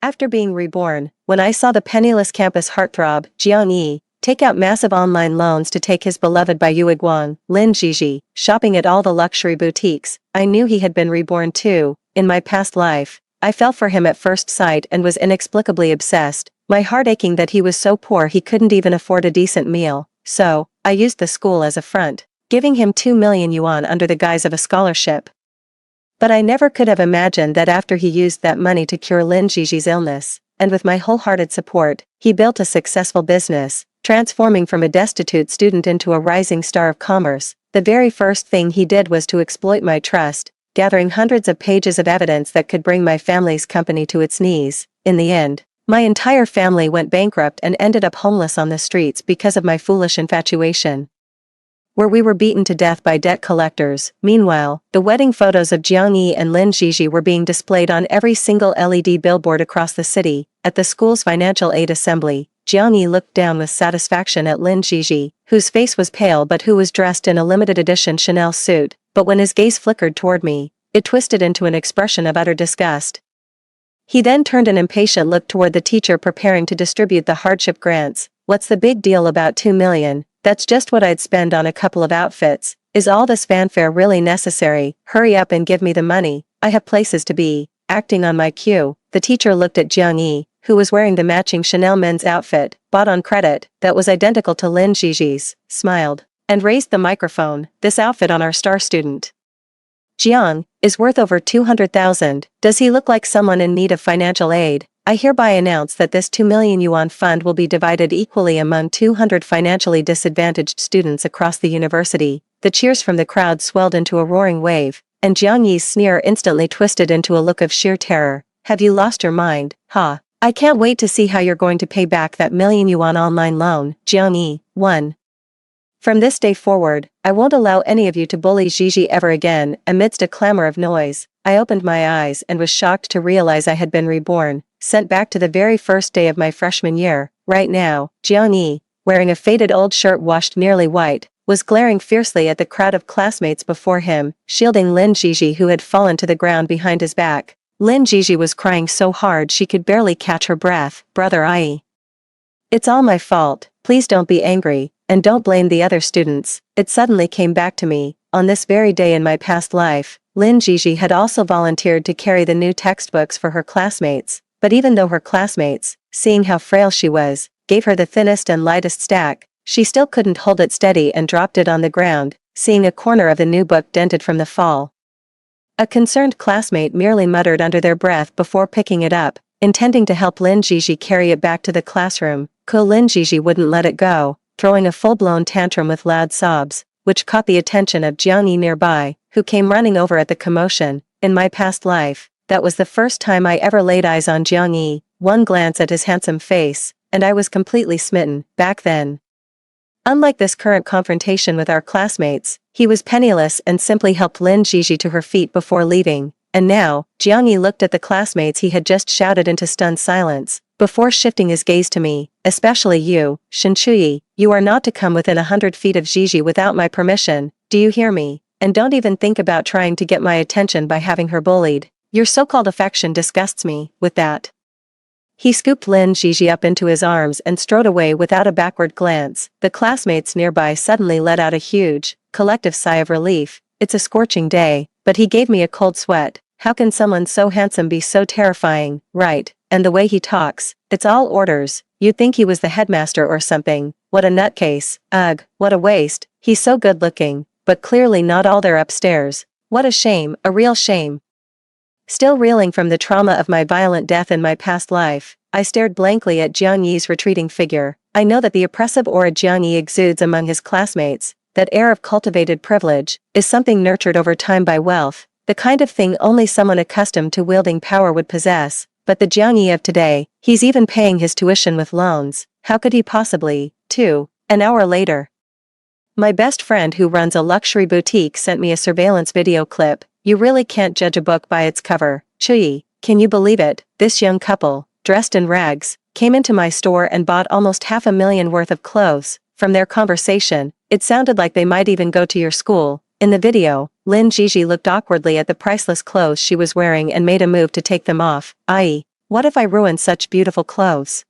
After being reborn, when I saw the penniless campus heartthrob, Jiang Yi, take out massive online loans to take his beloved by Yue Guang, Lin Jiji, shopping at all the luxury boutiques, I knew he had been reborn too. In my past life, I fell for him at first sight and was inexplicably obsessed, my heart aching that he was so poor he couldn't even afford a decent meal. So, I used the school as a front, giving him 2 million yuan under the guise of a scholarship. But I never could have imagined that after he used that money to cure Lin Jiji's illness, and with my wholehearted support, he built a successful business, transforming from a destitute student into a rising star of commerce. The very first thing he did was to exploit my trust, gathering hundreds of pages of evidence that could bring my family's company to its knees. In the end, my entire family went bankrupt and ended up homeless on the streets because of my foolish infatuation. Where we were beaten to death by debt collectors. Meanwhile, the wedding photos of Jiang Yi and Lin Jiji were being displayed on every single LED billboard across the city. At the school's financial aid assembly, Jiang Yi looked down with satisfaction at Lin Jiji, whose face was pale but who was dressed in a limited edition Chanel suit, but when his gaze flickered toward me, it twisted into an expression of utter disgust. He then turned an impatient look toward the teacher preparing to distribute the hardship grants. What's the big deal about 2 million? That's just what I'd spend on a couple of outfits. Is all this fanfare really necessary? Hurry up and give me the money. I have places to be. Acting on my cue, the teacher looked at Jiang Yi, who was wearing the matching Chanel men's outfit, bought on credit, that was identical to Lin Jiji's, smiled, and raised the microphone. This outfit on our star student, Jiang, is worth over 200,000. Does he look like someone in need of financial aid? I hereby announce that this 2 million yuan fund will be divided equally among 200 financially disadvantaged students across the university. The cheers from the crowd swelled into a roaring wave, and Jiang Yi's sneer instantly twisted into a look of sheer terror. Have you lost your mind? Ha! I can't wait to see how you're going to pay back that million yuan online loan. Jiang Yi, 1. From this day forward, I won't allow any of you to bully Jiji ever again. Amidst a clamor of noise, I opened my eyes and was shocked to realize I had been reborn, sent back to the very first day of my freshman year. Right now, Jiang Yi, wearing a faded old shirt washed nearly white, was glaring fiercely at the crowd of classmates before him, shielding Lin Jiji who had fallen to the ground behind his back. Lin Jiji was crying so hard she could barely catch her breath. Brother Ai. It's all my fault, please don't be angry, and don't blame the other students. It suddenly came back to me, on this very day in my past life, Lin Jiji had also volunteered to carry the new textbooks for her classmates, but even though her classmates, seeing how frail she was, gave her the thinnest and lightest stack, she still couldn't hold it steady and dropped it on the ground, seeing a corner of the new book dented from the fall. A concerned classmate merely muttered under their breath before picking it up, intending to help Lin Jiji carry it back to the classroom. Lin Jiji wouldn't let it go, throwing a full-blown tantrum with loud sobs, which caught the attention of Jiang Yi nearby, who came running over at the commotion. In my past life, that was the first time I ever laid eyes on Jiang Yi. One glance at his handsome face, and I was completely smitten. Back then, unlike this current confrontation with our classmates, he was penniless and simply helped Lin Jiji to her feet before leaving. And now, Jiang Yi looked at the classmates he had just shouted into stunned silence, before shifting his gaze to me. Especially you, Shen Chuyi, you are not to come within 100 feet of Jiji without my permission. Do you hear me? And don't even think about trying to get my attention by having her bullied. Your so-called affection disgusts me. With that, he scooped Lin Jiji up into his arms and strode away without a backward glance. The classmates nearby suddenly let out a huge, collective sigh of relief. It's a scorching day, but he gave me a cold sweat. How can someone so handsome be so terrifying? Right, and the way he talks, it's all orders. You'd think he was the headmaster or something. What a nutcase. Ugh, what a waste. He's so good looking, but clearly not all there upstairs. What a shame, a real shame. Still reeling from the trauma of my violent death in my past life, I stared blankly at Jiang Yi's retreating figure. I know that the oppressive aura Jiang Yi exudes among his classmates, that air of cultivated privilege, is something nurtured over time by wealth, the kind of thing only someone accustomed to wielding power would possess. But the Jiang Yi of today, he's even paying his tuition with loans. How could he possibly? An hour later, my best friend who runs a luxury boutique sent me a surveillance video clip. You really can't judge a book by its cover. Chuyi, can you believe it? This young couple, dressed in rags, came into my store and bought almost $500,000 worth of clothes. From their conversation, it sounded like they might even go to your school. In the video, Lin Jiji looked awkwardly at the priceless clothes she was wearing and made a move to take them off. What if I ruin such beautiful clothes?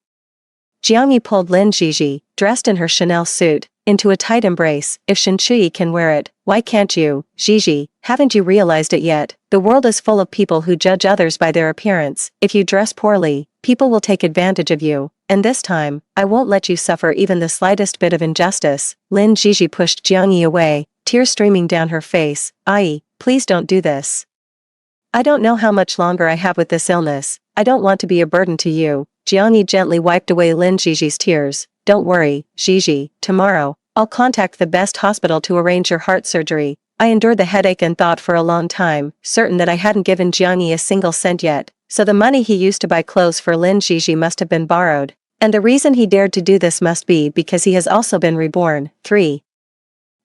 Jiang Yi pulled Lin Jiji, dressed in her Chanel suit, into a tight embrace. If Shen Shui can wear it, why can't you, Jiji? Haven't you realized it yet? The world is full of people who judge others by their appearance. If you dress poorly, people will take advantage of you. And this time, I won't let you suffer even the slightest bit of injustice. Lin Jiji pushed Jiang Yi away, tears streaming down her face. Ai, please don't do this. I don't know how much longer I have with this illness. I don't want to be a burden to you. Jiang Yi gently wiped away Lin Jiji's tears. Don't worry, Jiji, tomorrow, I'll contact the best hospital to arrange your heart surgery. I endured the headache and thought for a long time, certain that I hadn't given Jiang Yi a single cent yet, so the money he used to buy clothes for Lin Jiji must have been borrowed. And the reason he dared to do this must be because he has also been reborn. 3.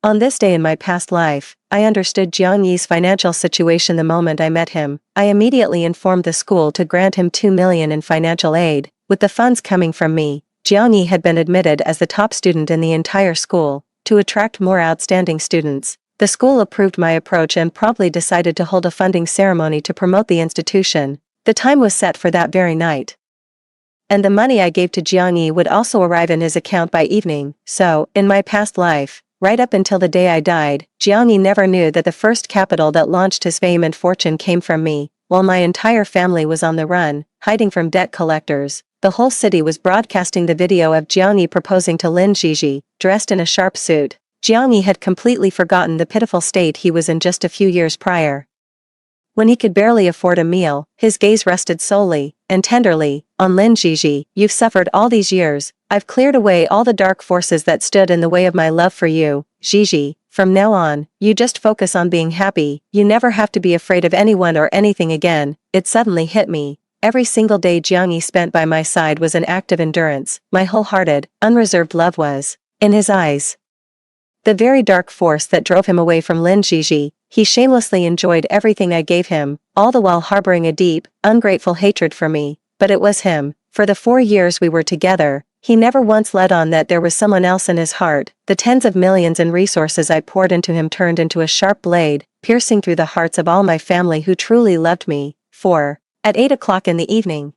On this day in my past life, I understood Jiang Yi's financial situation the moment I met him. I immediately informed the school to grant him 2 million in financial aid. With the funds coming from me, Jiang Yi had been admitted as the top student in the entire school. To attract more outstanding students, the school approved my approach and promptly decided to hold a funding ceremony to promote the institution. The time was set for that very night. And the money I gave to Jiang Yi would also arrive in his account by evening. So, in my past life, right up until the day I died, Jiang Yi never knew that the first capital that launched his fame and fortune came from me. While my entire family was on the run, hiding from debt collectors, the whole city was broadcasting the video of Jiang Yi proposing to Lin Jiji, dressed in a sharp suit. Jiang Yi had completely forgotten the pitiful state he was in just a few years prior. When he could barely afford a meal, his gaze rested solely, and tenderly, on Lin Jiji. You've suffered all these years. I've cleared away all the dark forces that stood in the way of my love for you, Jiji. From now on, you just focus on being happy. You never have to be afraid of anyone or anything again. It suddenly hit me. Every single day Jiang Yi spent by my side was an act of endurance. My wholehearted, unreserved love was in his eyes. The very dark force that drove him away from Lin Jiji. He shamelessly enjoyed everything I gave him, all the while harboring a deep, ungrateful hatred for me. But it was him. For the 4 years we were together, he never once let on that there was someone else in his heart. The tens of millions in resources I poured into him turned into a sharp blade, piercing through the hearts of all my family who truly loved me. 4. At 8 o'clock in the evening,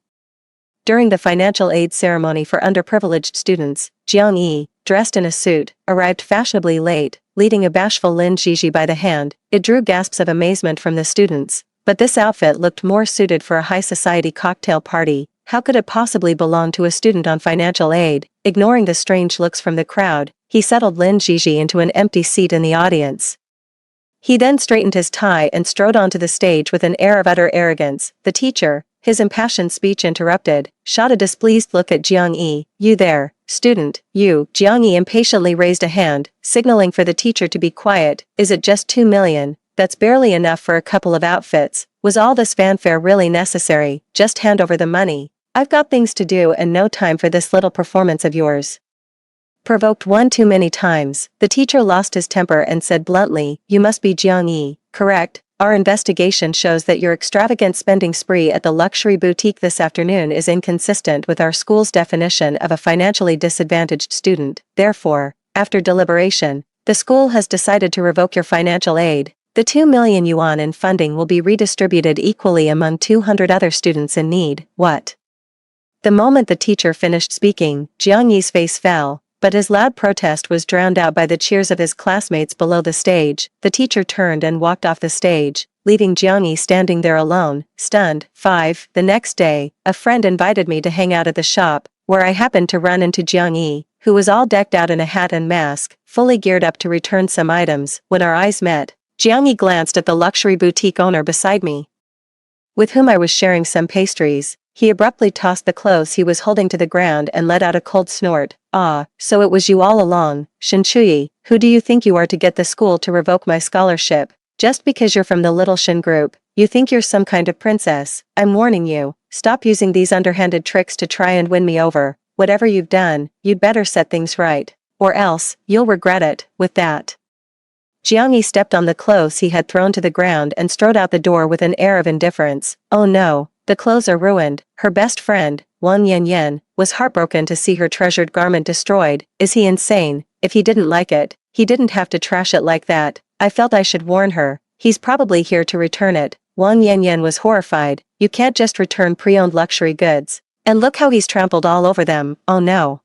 during the financial aid ceremony for underprivileged students, Jiang Yi, dressed in a suit, arrived fashionably late, leading a bashful Lin Jiji by the hand. It drew gasps of amazement from the students. But this outfit looked more suited for a high society cocktail party. How could it possibly belong to a student on financial aid? Ignoring the strange looks from the crowd, he settled Lin Jiji into an empty seat in the audience. He then straightened his tie and strode onto the stage with an air of utter arrogance. The teacher, his impassioned speech interrupted, shot a displeased look at Jiang Yi. You there, student, you. Jiang Yi impatiently raised a hand, signaling for the teacher to be quiet. Is it just 2 million? That's barely enough for a couple of outfits. Was all this fanfare really necessary? Just hand over the money. I've got things to do and no time for this little performance of yours. Provoked one too many times, the teacher lost his temper and said bluntly, You must be Jiang Yi, correct? Our investigation shows that your extravagant spending spree at the luxury boutique this afternoon is inconsistent with our school's definition of a financially disadvantaged student. Therefore, after deliberation, the school has decided to revoke your financial aid. The 2 million yuan in funding will be redistributed equally among 200 other students in need. What? The moment the teacher finished speaking, Jiang Yi's face fell, but his loud protest was drowned out by the cheers of his classmates below the stage. The teacher turned and walked off the stage, leaving Jiang Yi standing there alone, stunned. 5. The next day, a friend invited me to hang out at the shop, where I happened to run into Jiang Yi, who was all decked out in a hat and mask, fully geared up to return some items. When our eyes met, Jiang Yi glanced at the luxury boutique owner beside me, with whom I was sharing some pastries. He abruptly tossed the clothes he was holding to the ground and let out a cold snort. Ah, so it was you all along, Shen Shui. Who do you think you are to get the school to revoke my scholarship? Just because you're from the little Shen group, you think you're some kind of princess. I'm warning you, stop using these underhanded tricks to try and win me over. Whatever you've done, you'd better set things right, or else, you'll regret it. With that, Jiang Yi stepped on the clothes he had thrown to the ground and strode out the door with an air of indifference. Oh no, the clothes are ruined. Her best friend, Wang Yanyan, was heartbroken to see her treasured garment destroyed. Is he insane? If he didn't like it, he didn't have to trash it like that. I felt I should warn her. He's probably here to return it. Wang Yanyan was horrified. You can't just return pre-owned luxury goods. And look how he's trampled all over them, oh no.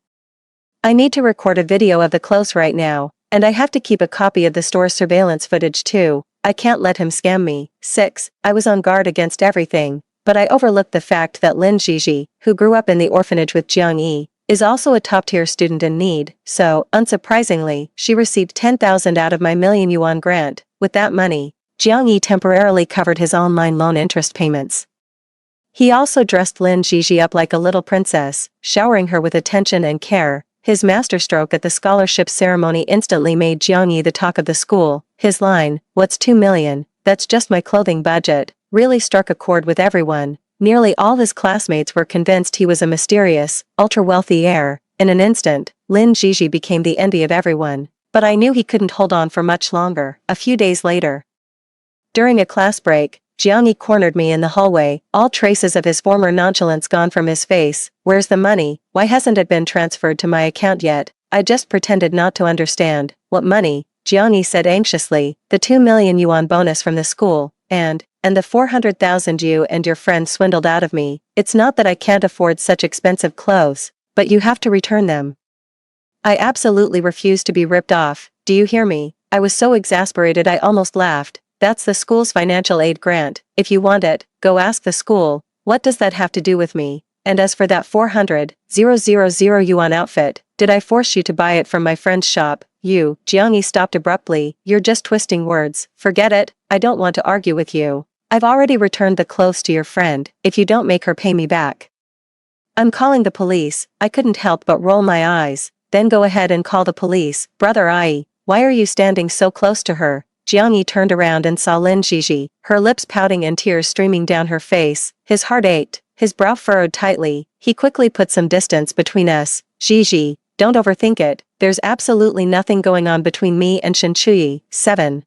I need to record a video of the clothes right now, and I have to keep a copy of the store's surveillance footage too. I can't let him scam me. 6. I was on guard against everything, but I overlooked the fact that Lin Jiji, who grew up in the orphanage with Jiang Yi, is also a top-tier student in need, so, unsurprisingly, she received 10,000 out of my million-yuan grant. With that money, Jiang Yi temporarily covered his online loan interest payments. He also dressed Lin Jiji up like a little princess, showering her with attention and care. His masterstroke at the scholarship ceremony instantly made Jiang Yi the talk of the school. His line, "What's 2 million, that's just my clothing budget," really struck a chord with everyone. Nearly all his classmates were convinced he was a mysterious, ultra-wealthy heir. In an instant, Lin Jiji became the envy of everyone. But I knew he couldn't hold on for much longer. A few days later, during a class break, Jiang Yi cornered me in the hallway, all traces of his former nonchalance gone from his face. "Where's the money? Why hasn't it been transferred to my account yet?" I just pretended not to understand. "What money?" Jiang Yi said anxiously. "The 2 million yuan bonus from the school, and the 400,000 you and your friend swindled out of me. It's not that I can't afford such expensive clothes, but you have to return them. I absolutely refuse to be ripped off, do you hear me?" I was so exasperated I almost laughed. "That's the school's financial aid grant. If you want it, go ask the school. What does that have to do with me? And as for that 400,000 yuan outfit, did I force you to buy it from my friend's shop?" "You," Jiang Yi stopped abruptly. "You're just twisting words. Forget it, I don't want to argue with you. I've already returned the clothes to your friend, if you don't make her pay me back." "I'm calling the police." I couldn't help but roll my eyes. "Then go ahead and call the police, brother Ai. Why are you standing so close to her?" Jiang Yi turned around and saw Lin Jiji, her lips pouting and tears streaming down her face. His heart ached, his brow furrowed tightly. He quickly put some distance between us. "Jiji, don't overthink it. There's absolutely nothing going on between me and Shen Chuyi." 7.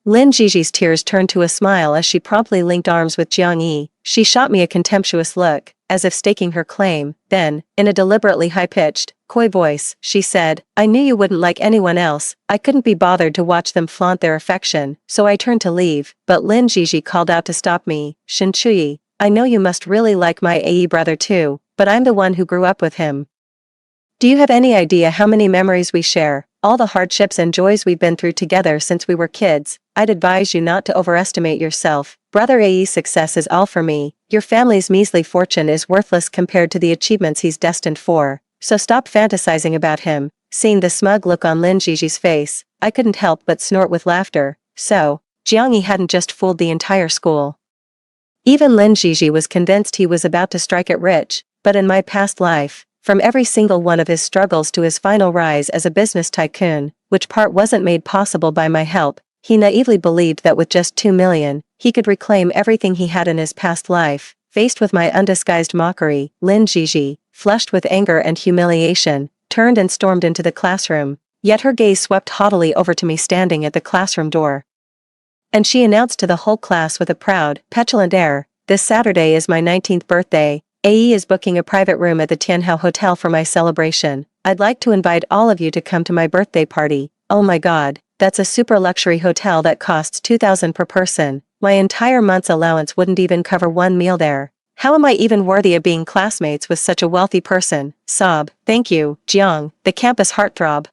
Lin Jiji's tears turned to a smile as she promptly linked arms with Jiang Yi. She shot me a contemptuous look, as if staking her claim. Then, in a deliberately high-pitched, coy voice, she said, "I knew you wouldn't like anyone else. I couldn't be bothered to watch them flaunt their affection, so I turned to leave." But Lin Jiji called out to stop me. "Shen Chuyi, I know you must really like my AE brother too, but I'm the one who grew up with him. Do you have any idea how many memories we share, all the hardships and joys we've been through together since we were kids? I'd advise you not to overestimate yourself. Brother AE's success is all for me. Your family's measly fortune is worthless compared to the achievements he's destined for. So stop fantasizing about him." Seeing the smug look on Lin Jiji's face, I couldn't help but snort with laughter. So, Jiang Yi hadn't just fooled the entire school. Even Lin Jiji was convinced he was about to strike it rich. But in my past life, from every single one of his struggles to his final rise as a business tycoon, which part wasn't made possible by my help, he naively believed that with just 2 million, he could reclaim everything he had in his past life. Faced with my undisguised mockery, Lin Jiji, flushed with anger and humiliation, turned and stormed into the classroom. Yet her gaze swept haughtily over to me standing at the classroom door. And she announced to the whole class with a proud, petulant air, "This Saturday is my 19th birthday. AE is booking a private room at the Tianhao Hotel for my celebration. I'd like to invite all of you to come to my birthday party." Oh my god, that's a super luxury hotel that costs 2,000 per person. My entire month's allowance wouldn't even cover one meal there. How am I even worthy of being classmates with such a wealthy person? Sob. "Thank you, Jiang, the campus heartthrob."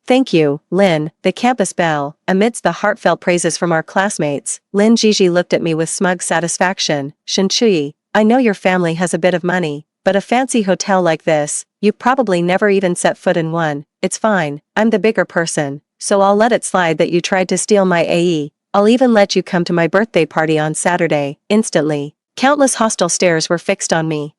"Thank you, Lin, the campus belle." Amidst the heartfelt praises from our classmates, Lin Jiji looked at me with smug satisfaction. "Shen Chuyi, I know your family has a bit of money, but a fancy hotel like this, you probably never even set foot in one. It's fine, I'm the bigger person, so I'll let it slide that you tried to steal my AE. I'll even let you come to my birthday party on Saturday." Instantly, countless hostile stares were fixed on me.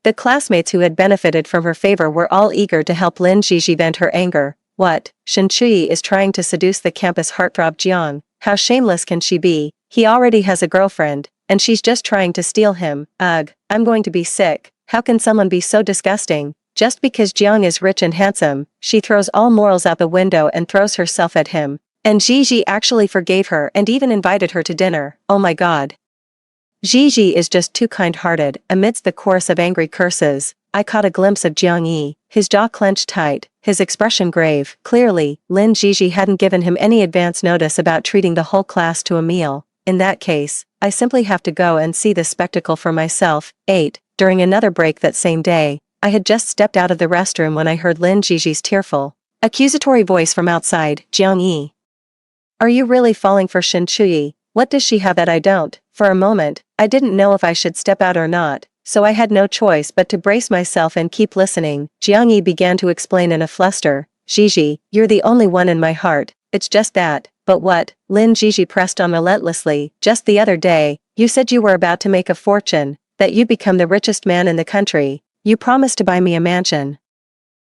The classmates who had benefited from her favor were all eager to help Lin Jiji vent her anger. What? Shen Chuyi is trying to seduce the campus heartthrob Jiang. How shameless can she be? He already has a girlfriend, and she's just trying to steal him. Ugh, I'm going to be sick. How can someone be so disgusting? Just because Jiang is rich and handsome, she throws all morals out the window and throws herself at him. And Jiji actually forgave her and even invited her to dinner. Oh my god. Jiji is just too kind-hearted. Amidst the chorus of angry curses, I caught a glimpse of Jiang Yi, his jaw clenched tight, his expression grave. Clearly, Lin Jiji hadn't given him any advance notice about treating the whole class to a meal. In that case, I simply have to go and see this spectacle for myself. 8. During another break that same day, I had just stepped out of the restroom when I heard Lin Jiji's tearful, accusatory voice from outside. Jiang Yi. Are you really falling for Shin Chuyi? What does she have that I don't? For a moment, I didn't know if I should step out or not, so I had no choice but to brace myself and keep listening. Jiang Yi began to explain in a fluster. Jiji, you're the only one in my heart, it's just that. But what? Lin Jiji pressed on relentlessly. Just the other day, you said you were about to make a fortune, that you'd become the richest man in the country. You promised to buy me a mansion.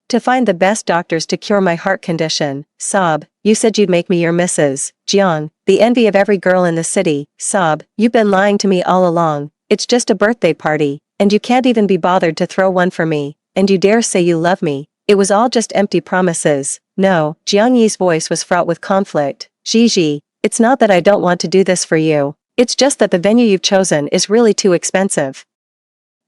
To find the best doctors to cure my heart condition. Sob, you said you'd make me your Mrs. Jiang, the envy of every girl in the city. Sob, you've been lying to me all along. It's just a birthday party, and you can't even be bothered to throw one for me, and you dare say you love me. It was all just empty promises. No, Jiang Yi's voice was fraught with conflict. Jiji, it's not that I don't want to do this for you. It's just that the venue you've chosen is really too expensive.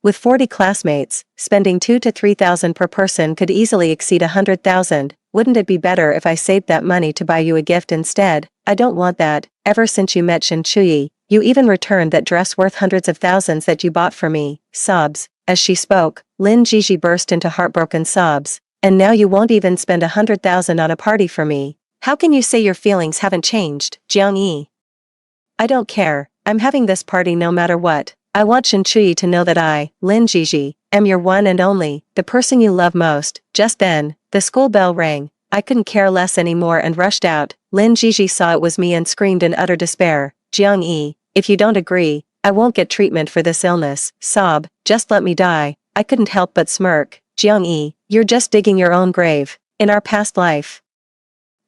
With 40 classmates, spending 2,000 to 3,000 per person could easily exceed 100,000. Wouldn't it be better if I saved that money to buy you a gift instead? I don't want that. Ever since you met Shin Chuyi, you even returned that dress worth hundreds of thousands that you bought for me. Sobs. As she spoke, Lin Jiji burst into heartbroken sobs. And now you won't even spend 100,000 on a party for me. How can you say your feelings haven't changed, Jiang Yi? I don't care. I'm having this party no matter what. I want Shin Chuyi to know that I, Lin Jiji, am your one and only, the person you love most. Just then, the school bell rang. I couldn't care less anymore and rushed out. Lin Jiji saw it was me and screamed in utter despair. Jiang Yi, if you don't agree, I won't get treatment for this illness. Sob, just let me die. I couldn't help but smirk. Jiang Yi, you're just digging your own grave. In our past life.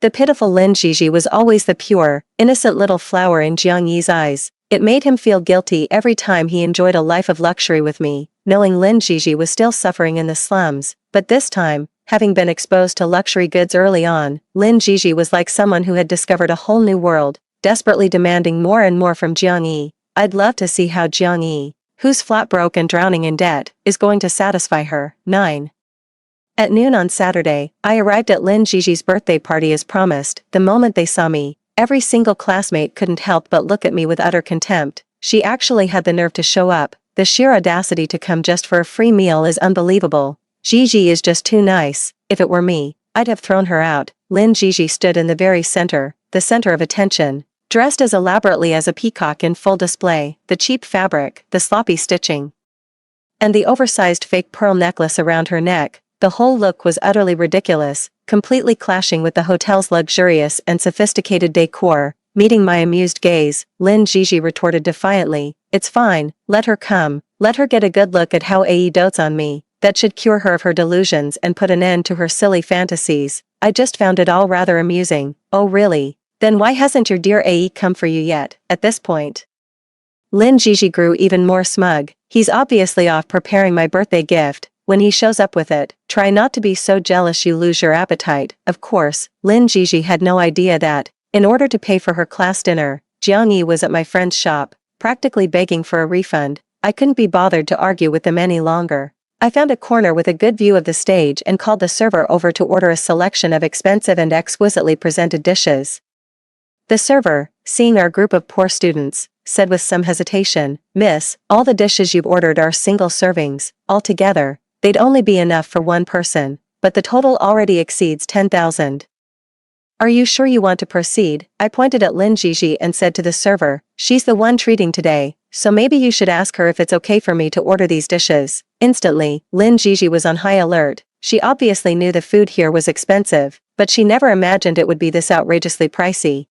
The pitiful Lin Jiji was always the pure, innocent little flower in Jiang Yi's eyes. It made him feel guilty every time he enjoyed a life of luxury with me, knowing Lin Jiji was still suffering in the slums. But this time, having been exposed to luxury goods early on, Lin Jiji was like someone who had discovered a whole new world, desperately demanding more and more from Jiang Yi. I'd love to see how Jiang Yi, who's flat broke and drowning in debt, is going to satisfy her. 9. At noon on Saturday, I arrived at Lin Jiji's birthday party as promised. The moment they saw me, every single classmate couldn't help but look at me with utter contempt. She actually had the nerve to show up. The sheer audacity to come just for a free meal is unbelievable. Jiji is just too nice. If it were me, I'd have thrown her out. Lin Jiji stood in the very center, the center of attention, dressed as elaborately as a peacock in full display, the cheap fabric, the sloppy stitching, and the oversized fake pearl necklace around her neck. The whole look was utterly ridiculous, completely clashing with the hotel's luxurious and sophisticated decor. Meeting my amused gaze, Lin Jiji retorted defiantly, "It's fine, let her come. Let her get a good look at how Ae dotes on me. That should cure her of her delusions and put an end to her silly fantasies. I just found it all rather amusing." "Oh really? Then why hasn't your dear Ae come for you yet?" At this point, Lin Jiji grew even more smug. "He's obviously off preparing my birthday gift. When he shows up with it, try not to be so jealous you lose your appetite." Of course, Lin Jiji had no idea that, in order to pay for her class dinner, Jiang Yi was at my friend's shop, practically begging for a refund. I couldn't be bothered to argue with them any longer. I found a corner with a good view of the stage and called the server over to order a selection of expensive and exquisitely presented dishes. The server, seeing our group of poor students, said with some hesitation, "Miss, all the dishes you've ordered are single servings. Altogether, they'd only be enough for one person, but the total already exceeds 10,000. Are you sure you want to proceed?" I pointed at Lin Jiji and said to the server, "She's the one treating today, so maybe you should ask her if it's okay for me to order these dishes." Instantly, Lin Jiji was on high alert. She obviously knew the food here was expensive, but she never imagined it would be this outrageously pricey.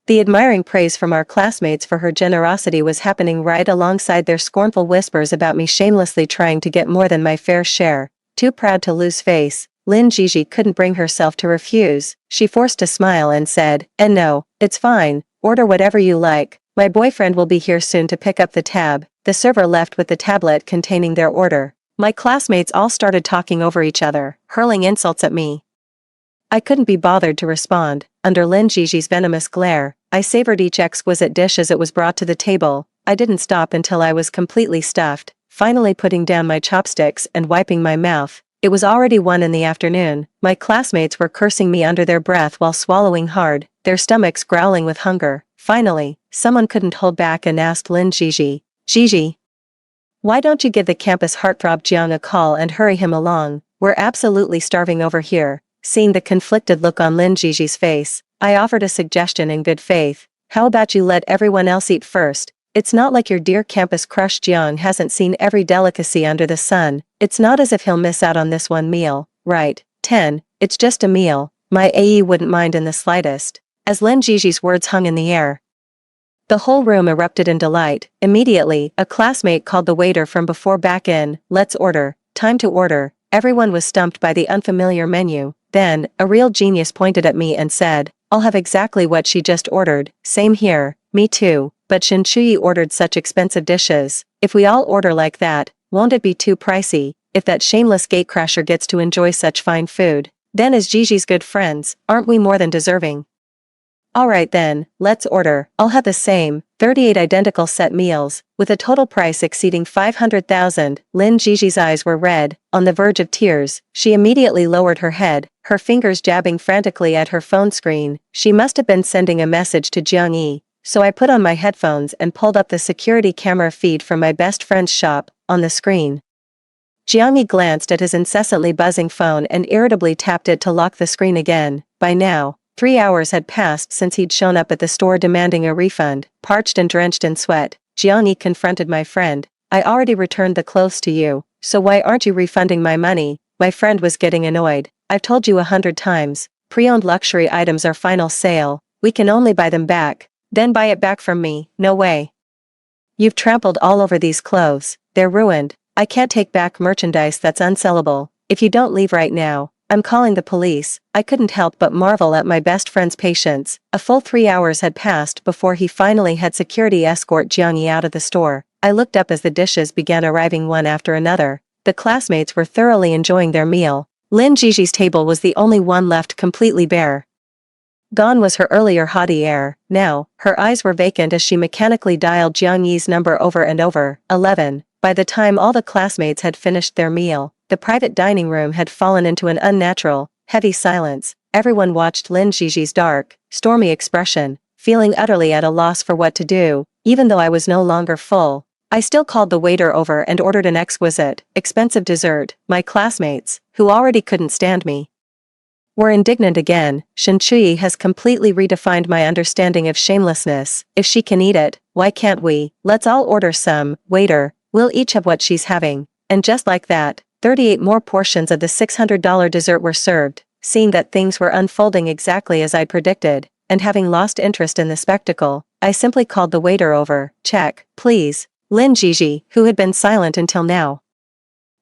The admiring praise from our classmates for her generosity was happening right alongside their scornful whispers about me shamelessly trying to get more than my fair share. Too proud to lose face, Lin Jiji couldn't bring herself to refuse. She forced a smile and said, "And no, it's fine, order whatever you like. My boyfriend will be here soon to pick up the tab." The server left with the tablet containing their order. My classmates all started talking over each other, hurling insults at me. I couldn't be bothered to respond. Under Lin Jiji's venomous glare, I savored each exquisite dish as it was brought to the table. I didn't stop until I was completely stuffed, finally putting down my chopsticks and wiping my mouth. It was already 1 in the afternoon. My classmates were cursing me under their breath while swallowing hard, their stomachs growling with hunger. Finally, someone couldn't hold back and asked Lin Gigi, Gigi, why don't you give the campus heartthrob Jiang a call and hurry him along? We're absolutely starving over here. Seeing the conflicted look on Lin Gigi's face, I offered a suggestion in good faith. How about you let everyone else eat first? It's not like your dear campus crush Jiang hasn't seen every delicacy under the sun. It's not as if he'll miss out on this one meal, right? 10. It's just a meal. My AE wouldn't mind in the slightest. As Lin Gigi's words hung in the air, the whole room erupted in delight. Immediately, a classmate called the waiter from before back in. Let's order. Time to order. Everyone was stumped by the unfamiliar menu. Then, a real genius pointed at me and said, I'll have exactly what she just ordered. Same here. Me too. But Shen Chuyi ordered such expensive dishes. If we all order like that, won't it be too pricey? If that shameless gatecrasher gets to enjoy such fine food, then as Gigi's good friends, aren't we more than deserving? Alright then, let's order. I'll have the same, 38 identical set meals, with a total price exceeding 500,000. Lin Gigi's eyes were red, on the verge of tears. She immediately lowered her head, her fingers jabbing frantically at her phone screen. She must have been sending a message to Jiang Yi. So I put on my headphones and pulled up the security camera feed from my best friend's shop. On the screen, Jiang Yi glanced at his incessantly buzzing phone and irritably tapped it to lock the screen again. By now, 3 hours had passed since he'd shown up at the store demanding a refund. Parched and drenched in sweat, Jiang Yi confronted my friend. I already returned the clothes to you, so why aren't you refunding my money? My friend was getting annoyed. I've told you 100 times, pre-owned luxury items are final sale. We can only buy them back. Then buy it back from me. No way. You've trampled all over these clothes. They're ruined. I can't take back merchandise that's unsellable. If you don't leave right now, I'm calling the police. I couldn't help but marvel at my best friend's patience. A full 3 hours had passed before he finally had security escort Jiang Yi out of the store. I looked up as the dishes began arriving one after another. The classmates were thoroughly enjoying their meal. Lin Gigi's table was the only one left completely bare. Gone was her earlier haughty air. Now, her eyes were vacant as she mechanically dialed Jiang Yi's number over and over. 11. By the time all the classmates had finished their meal, the private dining room had fallen into an unnatural, heavy silence. Everyone watched Lin Gigi's dark, stormy expression, feeling utterly at a loss for what to do. Even though I was no longer full, I still called the waiter over and ordered an exquisite, expensive dessert. My classmates, who already couldn't stand me, were indignant again. Shen Chuyi has completely redefined my understanding of shamelessness. If she can eat it, why can't we? Let's all order some. Waiter, we'll each have what she's having. And just like that, 38 more portions of the $600 dessert were served. Seeing that things were unfolding exactly as I'd predicted, and having lost interest in the spectacle, I simply called the waiter over. Check, please. Lin Gigi, who had been silent until now,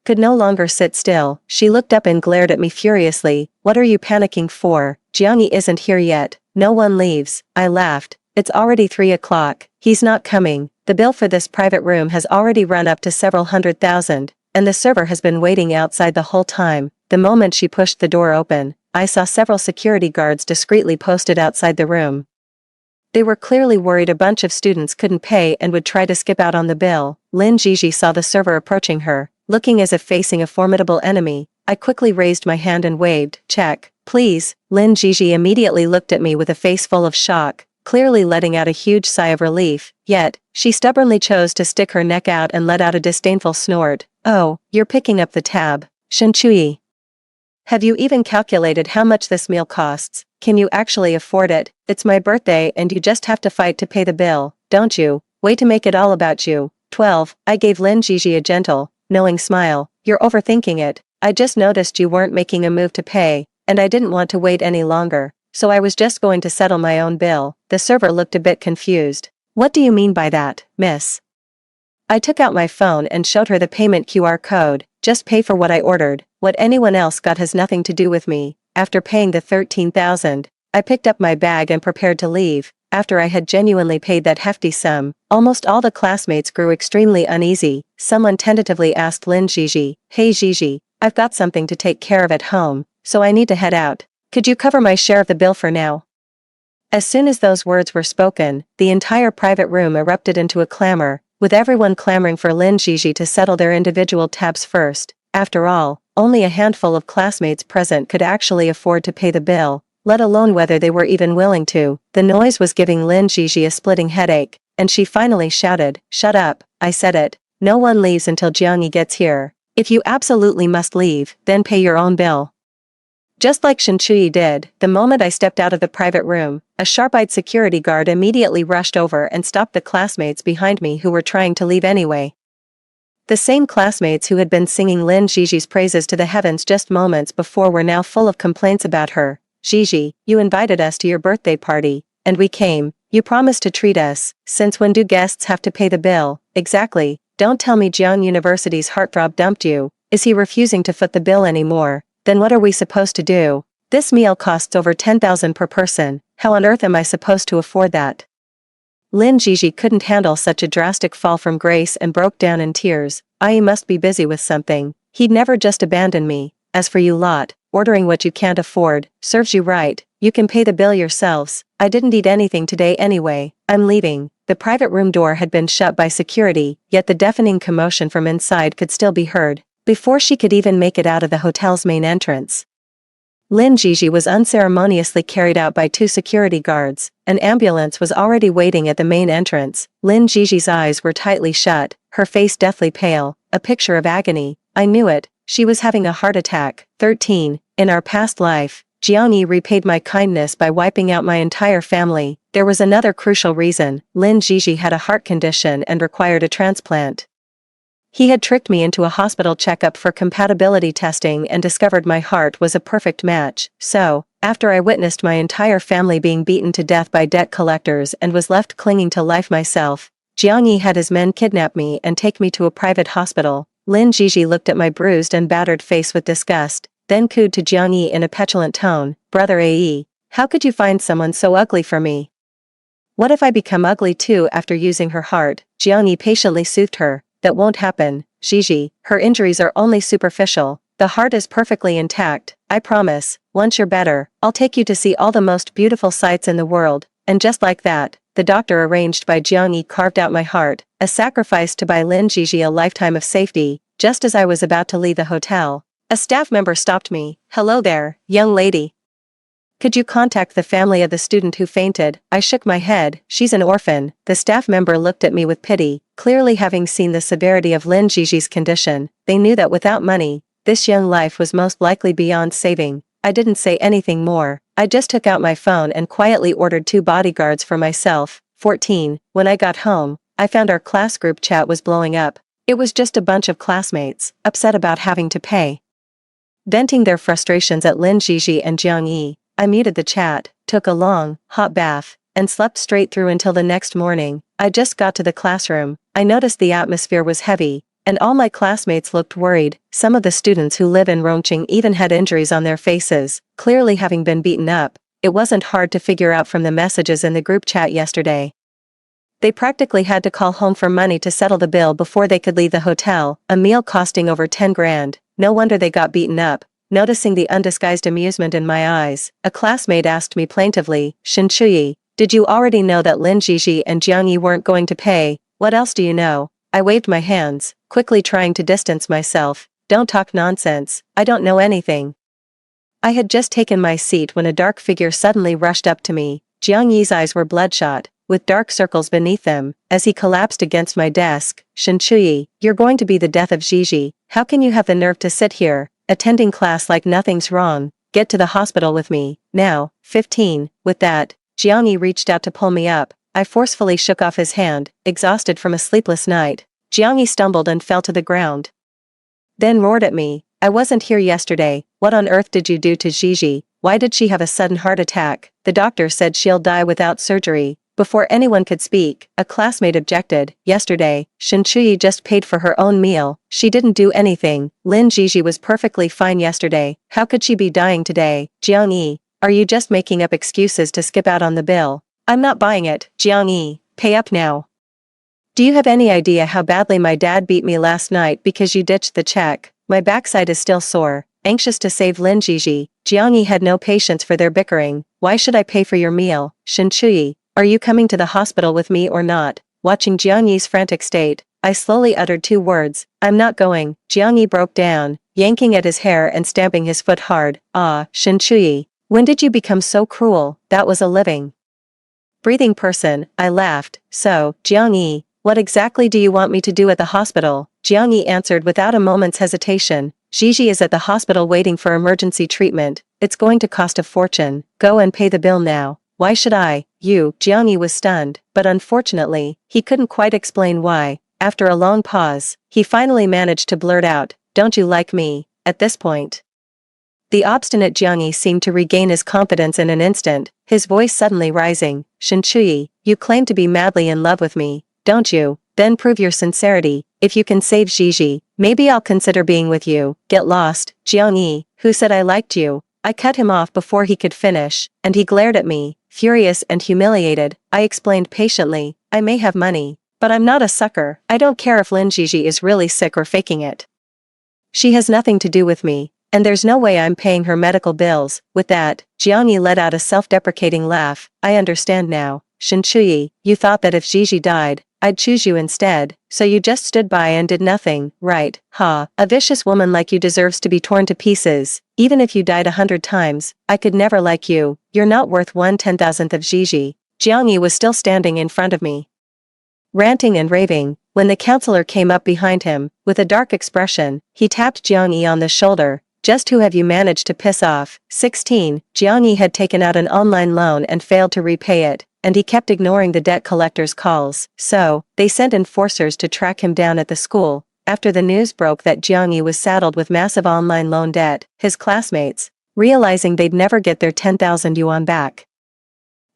could no longer sit still. She looked up and glared at me furiously. What are you panicking for? Jiang Yi isn't here yet. No one leaves. I laughed. It's already 3 o'clock. He's not coming. The bill for this private room has already run up to several $100,000, and the server has been waiting outside the whole time. The moment she pushed the door open, I saw several security guards discreetly posted outside the room. They were clearly worried a bunch of students couldn't pay and would try to skip out on the bill. Lin Gigi saw the server approaching her, looking as if facing a formidable enemy. I quickly raised my hand and waved. Check, please. Lin Gigi immediately looked at me with a face full of shock, clearly letting out a huge sigh of relief. Yet, she stubbornly chose to stick her neck out and let out a disdainful snort. Oh, you're picking up the tab. Shen Chuyi, have you even calculated how much this meal costs? Can you actually afford it? It's my birthday and you just have to fight to pay the bill, don't you? Way to make it all about you. 12. I gave Lin Gigi a gentle, knowing smile. You're overthinking it. I just noticed you weren't making a move to pay, and I didn't want to wait any longer, so I was just going to settle my own bill. The server looked a bit confused. What do you mean by that, miss? I took out my phone and showed her the payment QR code. Just pay for what I ordered. What anyone else got has nothing to do with me. After paying the $13,000, I picked up my bag and prepared to leave. After I had genuinely paid that hefty sum, almost all the classmates grew extremely uneasy. Someone tentatively asked Lin Gigi, Hey Gigi, I've got something to take care of at home, so I need to head out. Could you cover my share of the bill for now? As soon as those words were spoken, the entire private room erupted into a clamor, with everyone clamoring for Lin Gigi to settle their individual tabs first. After all, only a handful of classmates present could actually afford to pay the bill. let alone whether they were even willing to. The noise was giving Lin Jiji a splitting headache, and she finally shouted, "Shut up, I said it. No one leaves until Jiangyi gets here. If you absolutely must leave, then pay your own bill." Just like Shen Chuyi did, the moment I stepped out of the private room, a sharp-eyed security guard immediately rushed over and stopped the classmates behind me who were trying to leave anyway. The same classmates who had been singing Lin Jiji's praises to the heavens just moments before were now full of complaints about her. "Jiji, you invited us to your birthday party, and we came. You promised to treat us. Since when do guests have to pay the bill?" "Exactly. Don't tell me Jiang University's heartthrob dumped you. Is he refusing to foot the bill anymore? Then what are we supposed to do? This meal costs over 10,000 per person. How on earth am I supposed to afford that?" Lin Jiji couldn't handle such a drastic fall from grace and broke down in tears. "I must be busy with something. He'd never just abandon me. As for you lot, ordering what you can't afford, serves you right. You can pay the bill yourselves. I didn't eat anything today anyway. I'm leaving." The private room door had been shut by security, yet the deafening commotion from inside could still be heard, before she could even make it out of the hotel's main entrance. Lin Jiji was unceremoniously carried out by two security guards. An ambulance was already waiting at the main entrance. Lin Jiji's eyes were tightly shut, her face deathly pale, a picture of agony. I knew it, she was having a heart attack. 13. In our past life, Jiangyi repaid my kindness by wiping out my entire family. There was another crucial reason. Lin Jiji had a heart condition and required a transplant. He had tricked me into a hospital checkup for compatibility testing and discovered my heart was a perfect match. So, after I witnessed my entire family being beaten to death by debt collectors and was left clinging to life myself, Jiangyi had his men kidnap me and take me to a private hospital. Lin Jiji looked at my bruised and battered face with disgust, then cooed to Jiangyi in a petulant tone, "Brother Ae, how could you find someone so ugly for me? What if I become ugly too after using her heart?" Jiangyi patiently soothed her. "That won't happen, Jiji. Her injuries are only superficial. The heart is perfectly intact. I promise, once you're better, I'll take you to see all the most beautiful sights in the world." And just like that, the doctor arranged by Jiangyi carved out my heart, a sacrifice to buy Lin Jiji a lifetime of safety. Just as I was about to leave the hotel, a staff member stopped me. "Hello there, young lady. Could you contact the family of the student who fainted?" I shook my head. "She's an orphan." The staff member looked at me with pity, clearly having seen the severity of Lin Jiji's condition. They knew that without money, this young life was most likely beyond saving. I didn't say anything more. I just took out my phone and quietly ordered 2 bodyguards for myself. 14. When I got home, I found our class group chat was blowing up. It was just a bunch of classmates, upset about having to pay. Venting their frustrations at Lin Jiji and Jiangyi, I muted the chat, took a long, hot bath, and slept straight through until the next morning. I just got to the classroom. I noticed the atmosphere was heavy, and all my classmates looked worried. Some of the students who live in Rongqing even had injuries on their faces, clearly having been beaten up. It wasn't hard to figure out from the messages in the group chat yesterday. They practically had to call home for money to settle the bill before they could leave the hotel, a meal costing over 10 grand. No wonder they got beaten up. Noticing the undisguised amusement in my eyes, a classmate asked me plaintively, "Shen Chuyi, did you already know that Lin Jiji and Jiangyi weren't going to pay? What else do you know?" I waved my hands, quickly trying to distance myself. "Don't talk nonsense, I don't know anything." I had just taken my seat when a dark figure suddenly rushed up to me. Jiangyi's eyes were bloodshot, with dark circles beneath them, as he collapsed against my desk. "Shen Chuyi, you're going to be the death of Jiji. How can you have the nerve to sit here, attending class like nothing's wrong? Get to the hospital with me, now." 15. With that, Jiangyi reached out to pull me up. I forcefully shook off his hand, exhausted from a sleepless night. Jiangyi stumbled and fell to the ground. Then roared at me, "I wasn't here yesterday. What on earth did you do to Jiji? Why did she have a sudden heart attack? The doctor said she'll die without surgery." Before anyone could speak, a classmate objected. "Yesterday, Shen Chuyi just paid for her own meal. She didn't do anything. Lin Jiji was perfectly fine yesterday. How could she be dying today?" "Jiangyi, are you just making up excuses to skip out on the bill?" "I'm not buying it. Jiangyi, pay up now. Do you have any idea how badly my dad beat me last night because you ditched the check? My backside is still sore." Anxious to save Lin Jiji, Jiangyi had no patience for their bickering. "Why should I pay for your meal? Shen Chuyi, are you coming to the hospital with me or not?" Watching Jiangyi's frantic state, I slowly uttered 2 words, "I'm not going." Jiangyi broke down, yanking at his hair and stamping his foot hard. "Ah, Shen Chuyi, When did you become so cruel? That was a living, breathing person, I laughed. So, Jiang-yi, what exactly do you want me to do at the hospital? Jiang-yi answered without a moment's hesitation. Gigi is at the hospital waiting for emergency treatment. It's going to cost a fortune. Go and pay the bill now. Why should I? You? Jiang-yi was stunned, but unfortunately, he couldn't quite explain why. After a long pause, he finally managed to blurt out, "Don't you like me?" At this point, the obstinate Jiang-yi seemed to regain his confidence in an instant, his voice suddenly rising. "Shen-Chuyi, you claim to be madly in love with me, don't you? Then prove your sincerity. If you can save Gigi, maybe I'll consider being with you." "Get lost, Jiang-yi, who said I liked you?" I cut him off before he could finish, and he glared at me, furious and humiliated. I explained patiently, "I may have money, but I'm not a sucker. I don't care if Lin Gigi is really sick or faking it. She has nothing to do with me. And there's no way I'm paying her medical bills." With that, Jiang-yi let out a self-deprecating laugh. "I understand now. Shen-Chuyi, you thought that if Gigi died, I'd choose you instead, so you just stood by and did nothing, right? Ha, a vicious woman like you deserves to be torn to pieces. Even if you died 100 times, I could never like you. You're not worth 1/10,000th of Gigi." Jiang-yi was still standing in front of me, ranting and raving, when the counselor came up behind him. With a dark expression, he tapped Jiang-yi on the shoulder. "Just who have you managed to piss off?" 16. Jiang-yi had taken out an online loan and failed to repay it, and he kept ignoring the debt collector's calls. So, they sent enforcers to track him down at the school. After the news broke that Jiang-yi was saddled with massive online loan debt, his classmates, realizing they'd never get their 10,000 yuan back,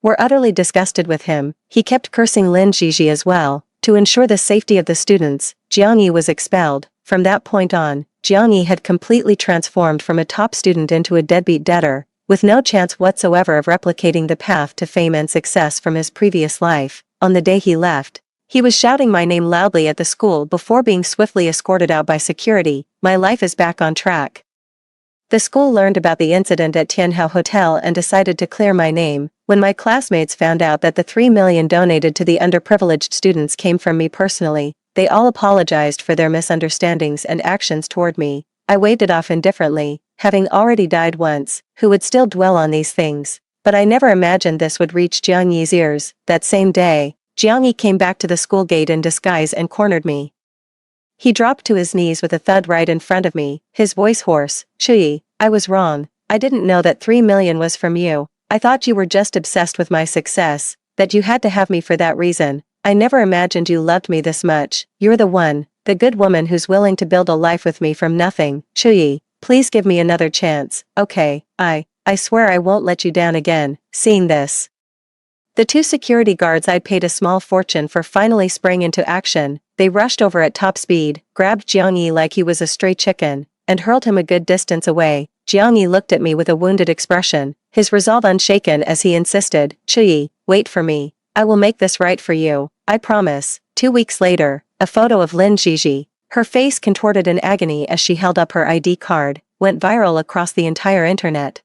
were utterly disgusted with him. He kept cursing Lin Gigi as well. To ensure the safety of the students, Jiang-yi was expelled. From that point on, Jiang-yi had completely transformed from a top student into a deadbeat debtor, with no chance whatsoever of replicating the path to fame and success from his previous life. On the day he left, he was shouting my name loudly at the school before being swiftly escorted out by security. "My life is back on track." The school learned about the incident at Tianhao Hotel and decided to clear my name. When my classmates found out that the 3 million donated to the underprivileged students came from me personally, they all apologized for their misunderstandings and actions toward me. I waved it off indifferently, having already died once. Who would still dwell on these things? But I never imagined this would reach Jiang-yi's ears. That same day, Jiang-yi came back to the school gate in disguise and cornered me. He dropped to his knees with a thud right in front of me, his voice hoarse. "Chuyi, I was wrong. I didn't know that 3 million was from you. I thought you were just obsessed with my success, that you had to have me for that reason. I never imagined you loved me this much. You're the one, the good woman who's willing to build a life with me from nothing. Chuyi, please give me another chance, okay? I swear I won't let you down again." Seeing this, the 2 security guards I'd paid a small fortune for finally sprang into action. They rushed over at top speed, grabbed Jiang-yi like he was a stray chicken, and hurled him a good distance away. Jiang-yi looked at me with a wounded expression, his resolve unshaken as he insisted, "Chuyi, wait for me. I will make this right for you. I promise." 2 weeks later, a photo of Lin Gigi, her face contorted in agony as she held up her ID card, went viral across the entire internet.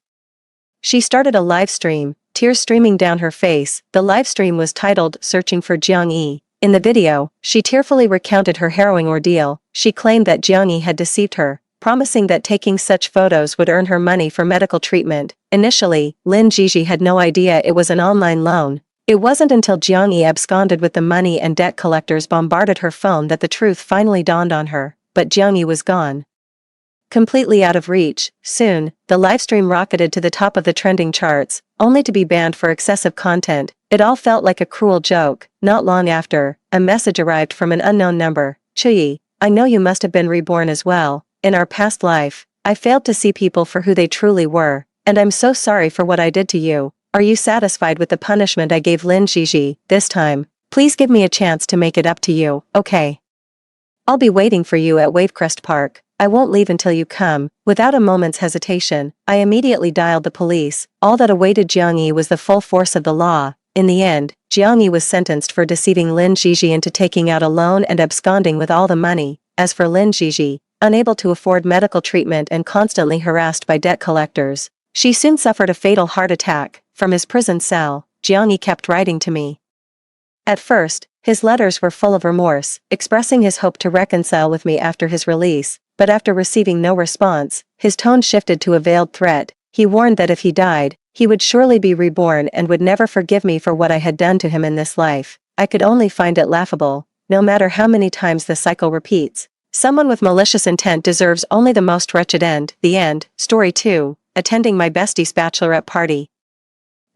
She started a live stream, tears streaming down her face. The live stream was titled "Searching for Jiang-yi." In the video, she tearfully recounted her harrowing ordeal. She claimed that Jiang-yi had deceived her, promising that taking such photos would earn her money for medical treatment. Initially, Lin Gigi had no idea it was an online loan. It wasn't until Jiang-yi absconded with the money and debt collectors bombarded her phone that the truth finally dawned on her. But Jiang-yi was gone, completely out of reach. Soon, the livestream rocketed to the top of the trending charts, only to be banned for excessive content. It all felt like a cruel joke. Not long after, a message arrived from an unknown number. "Chuyi, I know you must have been reborn as well. In our past life, I failed to see people for who they truly were, and I'm so sorry for what I did to you. Are you satisfied with the punishment I gave Lin Gigi? This time, please give me a chance to make it up to you, okay? I'll be waiting for you at Wavecrest Park. I won't leave until you come." Without a moment's hesitation, I immediately dialed the police. All that awaited Jiang-yi was the full force of the law. In the end, Jiang-yi was sentenced for deceiving Lin Gigi into taking out a loan and absconding with all the money. As for Lin Gigi, unable to afford medical treatment and constantly harassed by debt collectors, she soon suffered a fatal heart attack. From his prison cell, Jiang-yi kept writing to me. At first, his letters were full of remorse, expressing his hope to reconcile with me after his release, but after receiving no response, his tone shifted to a veiled threat. He warned that if he died, he would surely be reborn and would never forgive me for what I had done to him in this life. I could only find it laughable. No matter how many times the cycle repeats, someone with malicious intent deserves only the most wretched end. The end. Story 2. Attending my bestie's bachelorette party.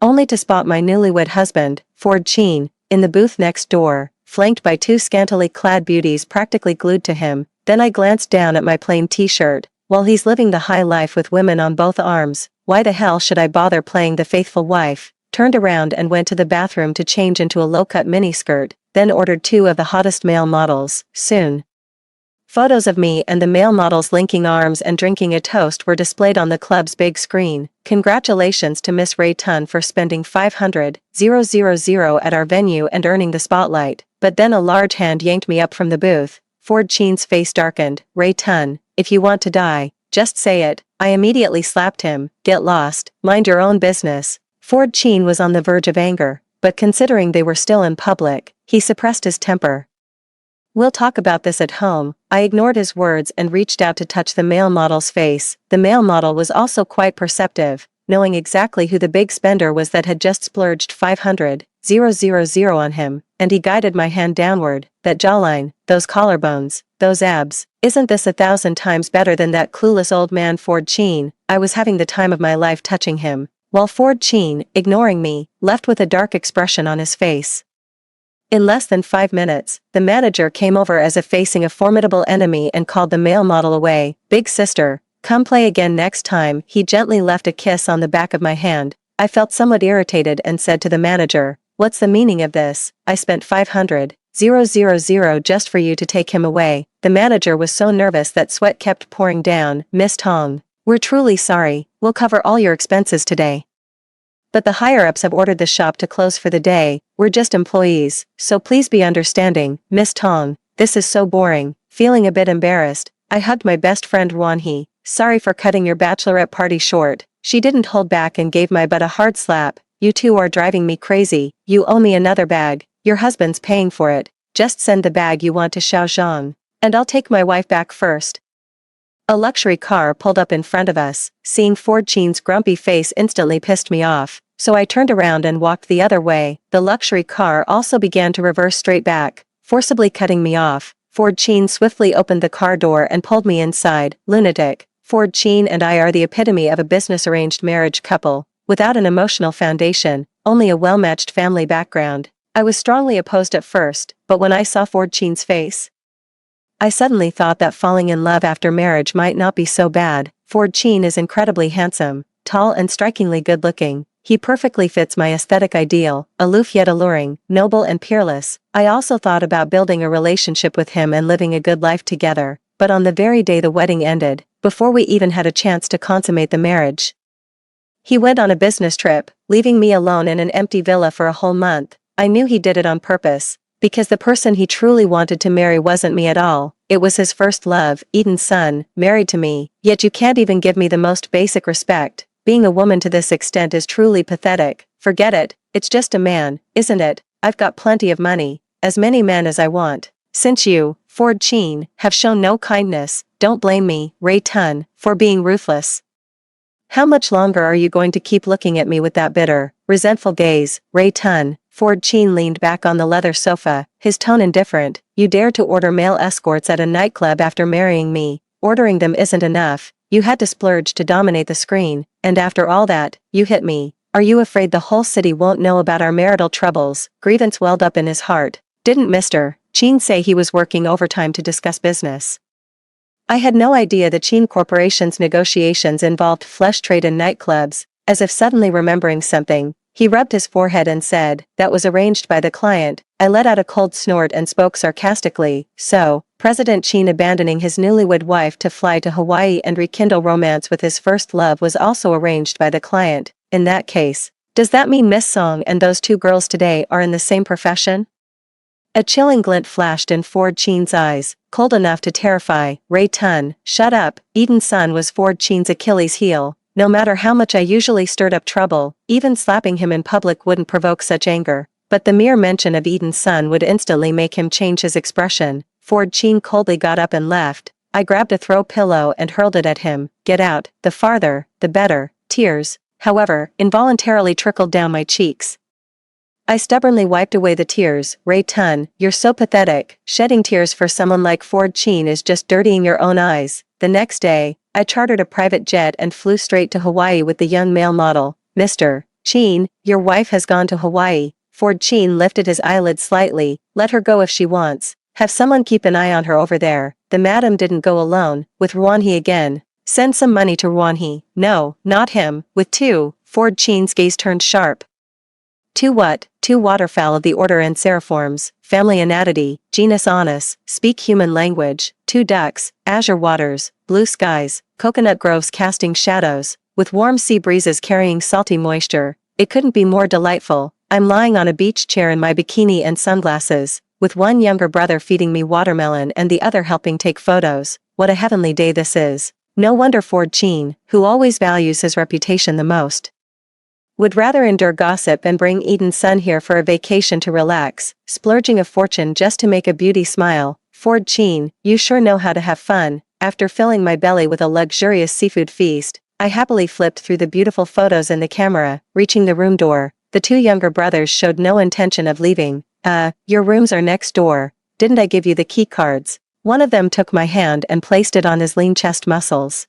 Only to spot my newlywed husband, Ford Sheen, in the booth next door, flanked by two scantily clad beauties practically glued to him. Then I glanced down at my plain t-shirt. While he's living the high life with women on both arms, why the hell should I bother playing the faithful wife? Turned around and went to the bathroom to change into a low-cut miniskirt, then ordered 2 of the hottest male models. Soon, photos of me and the male models linking arms and drinking a toast were displayed on the club's big screen. Congratulations to Miss Ray Tun for spending $500,000 at our venue and earning the spotlight. But then a large hand yanked me up from the booth. Ford Sheen's face darkened. Ray Tun, if you want to die, just say it. I immediately slapped him. Get lost. Mind your own business. Ford Sheen was on the verge of anger, but considering they were still in public, he suppressed his temper. We'll talk about this at home. I ignored his words and reached out to touch the male model's face. The male model was also quite perceptive, knowing exactly who the big spender was that had just splurged $500,000 on him, and he guided my hand downward. That jawline, those collarbones, those abs. Isn't this 1,000 times better than that clueless old man Ford Sheen? I was having the time of my life touching him, while Ford Sheen, ignoring me, left with a dark expression on his face. In less than 5 minutes, the manager came over as if facing a formidable enemy and called the male model away. Big sister, come play again next time. He gently left a kiss on the back of my hand. I felt somewhat irritated and said to the manager, what's the meaning of this? I spent $500,000 just for you to take him away. The manager was so nervous that sweat kept pouring down. Miss Tong, we're truly sorry. We'll cover all your expenses today. But the higher-ups have ordered the shop to close for the day. We're just employees, so please be understanding. Miss Tong, this is so boring. Feeling a bit embarrassed, I hugged my best friend Ruan-hee. Sorry for cutting your bachelorette party short. She didn't hold back and gave my butt a hard slap. You two are driving me crazy. You owe me another bag. Your husband's paying for it. Just send the bag you want to Xiaozhang, and I'll take my wife back first. A luxury car pulled up in front of us. Seeing Ford Sheen's grumpy face instantly pissed me off, so I turned around and walked the other way. The luxury car also began to reverse straight back, forcibly cutting me off. Ford Sheen swiftly opened the car door and pulled me inside. Lunatic. Ford Sheen and I are the epitome of a business-arranged marriage couple, without an emotional foundation, only a well-matched family background. I was strongly opposed at first, but when I saw Ford Sheen's face, I suddenly thought that falling in love after marriage might not be so bad. Ford Sheen is incredibly handsome, tall and strikingly good-looking. He perfectly fits my aesthetic ideal, aloof yet alluring, noble and peerless. I also thought about building a relationship with him and living a good life together, but on the very day the wedding ended, before we even had a chance to consummate the marriage, he went on a business trip, leaving me alone in an empty villa for a whole month. I knew he did it on purpose, because the person he truly wanted to marry wasn't me at all. It was his first love, Eden's son, married to me. Yet you can't even give me the most basic respect. Being a woman to this extent is truly pathetic. Forget it, it's just a man, isn't it? I've got plenty of money, as many men as I want. Since you, Ford Sheen, have shown no kindness, don't blame me, Ray Tun, for being ruthless. How much longer are you going to keep looking at me with that bitter, resentful gaze, Ray Tun? Ford Sheen leaned back on the leather sofa, his tone indifferent. You dare to order male escorts at a nightclub after marrying me. Ordering them isn't enough. You had to splurge to dominate the screen, and after all that, you hit me. Are you afraid the whole city won't know about our marital troubles? Grievance welled up in his heart. Didn't Mr. Sheen say he was working overtime to discuss business? I had no idea the Sheen Corporation's negotiations involved flesh trade in nightclubs. As if suddenly remembering something, he rubbed his forehead and said, that was arranged by the client. I let out a cold snort and spoke sarcastically. So, President Sheen abandoning his newlywed wife to fly to Hawaii and rekindle romance with his first love was also arranged by the client. In that case, does that mean Miss Song and those two girls today are in the same profession? A chilling glint flashed in Ford Sheen's eyes, cold enough to terrify. Ray Tun, shut up. Eden's son was Ford Sheen's Achilles heel. No matter how much I usually stirred up trouble, even slapping him in public wouldn't provoke such anger. But the mere mention of Eden's son would instantly make him change his expression. Ford Sheen coldly got up and left. I grabbed a throw pillow and hurled it at him. Get out, the farther, the better. Tears, however, involuntarily trickled down my cheeks. I stubbornly wiped away the tears. Ray Tun, you're so pathetic. Shedding tears for someone like Ford Chin is just dirtying your own eyes. The next day, I chartered a private jet and flew straight to Hawaii with the young male model. Mr. Chin, your wife has gone to Hawaii. Ford Chin lifted his eyelids slightly. Let her go if she wants. Have someone keep an eye on her over there. The madam didn't go alone, with Ruanhee again. Send some money to Ruanhee. No, not him, with two. Ford Chin's gaze turned sharp. Two what? Two waterfowl of the order Anseriformes, family Anatidae, genus Anas, speak human language, two ducks, azure waters, blue skies, coconut groves casting shadows, with warm sea breezes carrying salty moisture. It couldn't be more delightful. I'm lying on a beach chair in my bikini and sunglasses, with one younger brother feeding me watermelon and the other helping take photos. What a heavenly day this is. No wonder Ford Chin, who always values his reputation the most, would rather endure gossip and bring Eden's son here for a vacation to relax, splurging a fortune just to make a beauty smile. Ford Chin, you sure know how to have fun. After filling my belly with a luxurious seafood feast, I happily flipped through the beautiful photos in the camera. Reaching the room door, the two younger brothers showed no intention of leaving. Your rooms are next door. Didn't I give you the key cards? One of them took my hand and placed it on his lean chest muscles,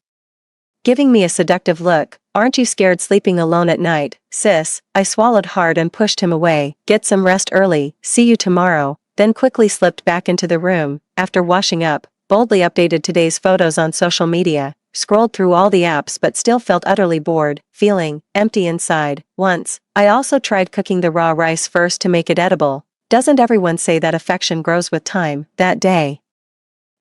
giving me a seductive look. Aren't you scared sleeping alone at night, sis? I swallowed hard and pushed him away. Get some rest early, see you tomorrow. Then quickly slipped back into the room. After washing up, boldly updated today's photos on social media, scrolled through all the apps but still felt utterly bored, feeling empty inside. Once, I also tried cooking the raw rice first to make it edible. Doesn't everyone say that affection grows with time? That day,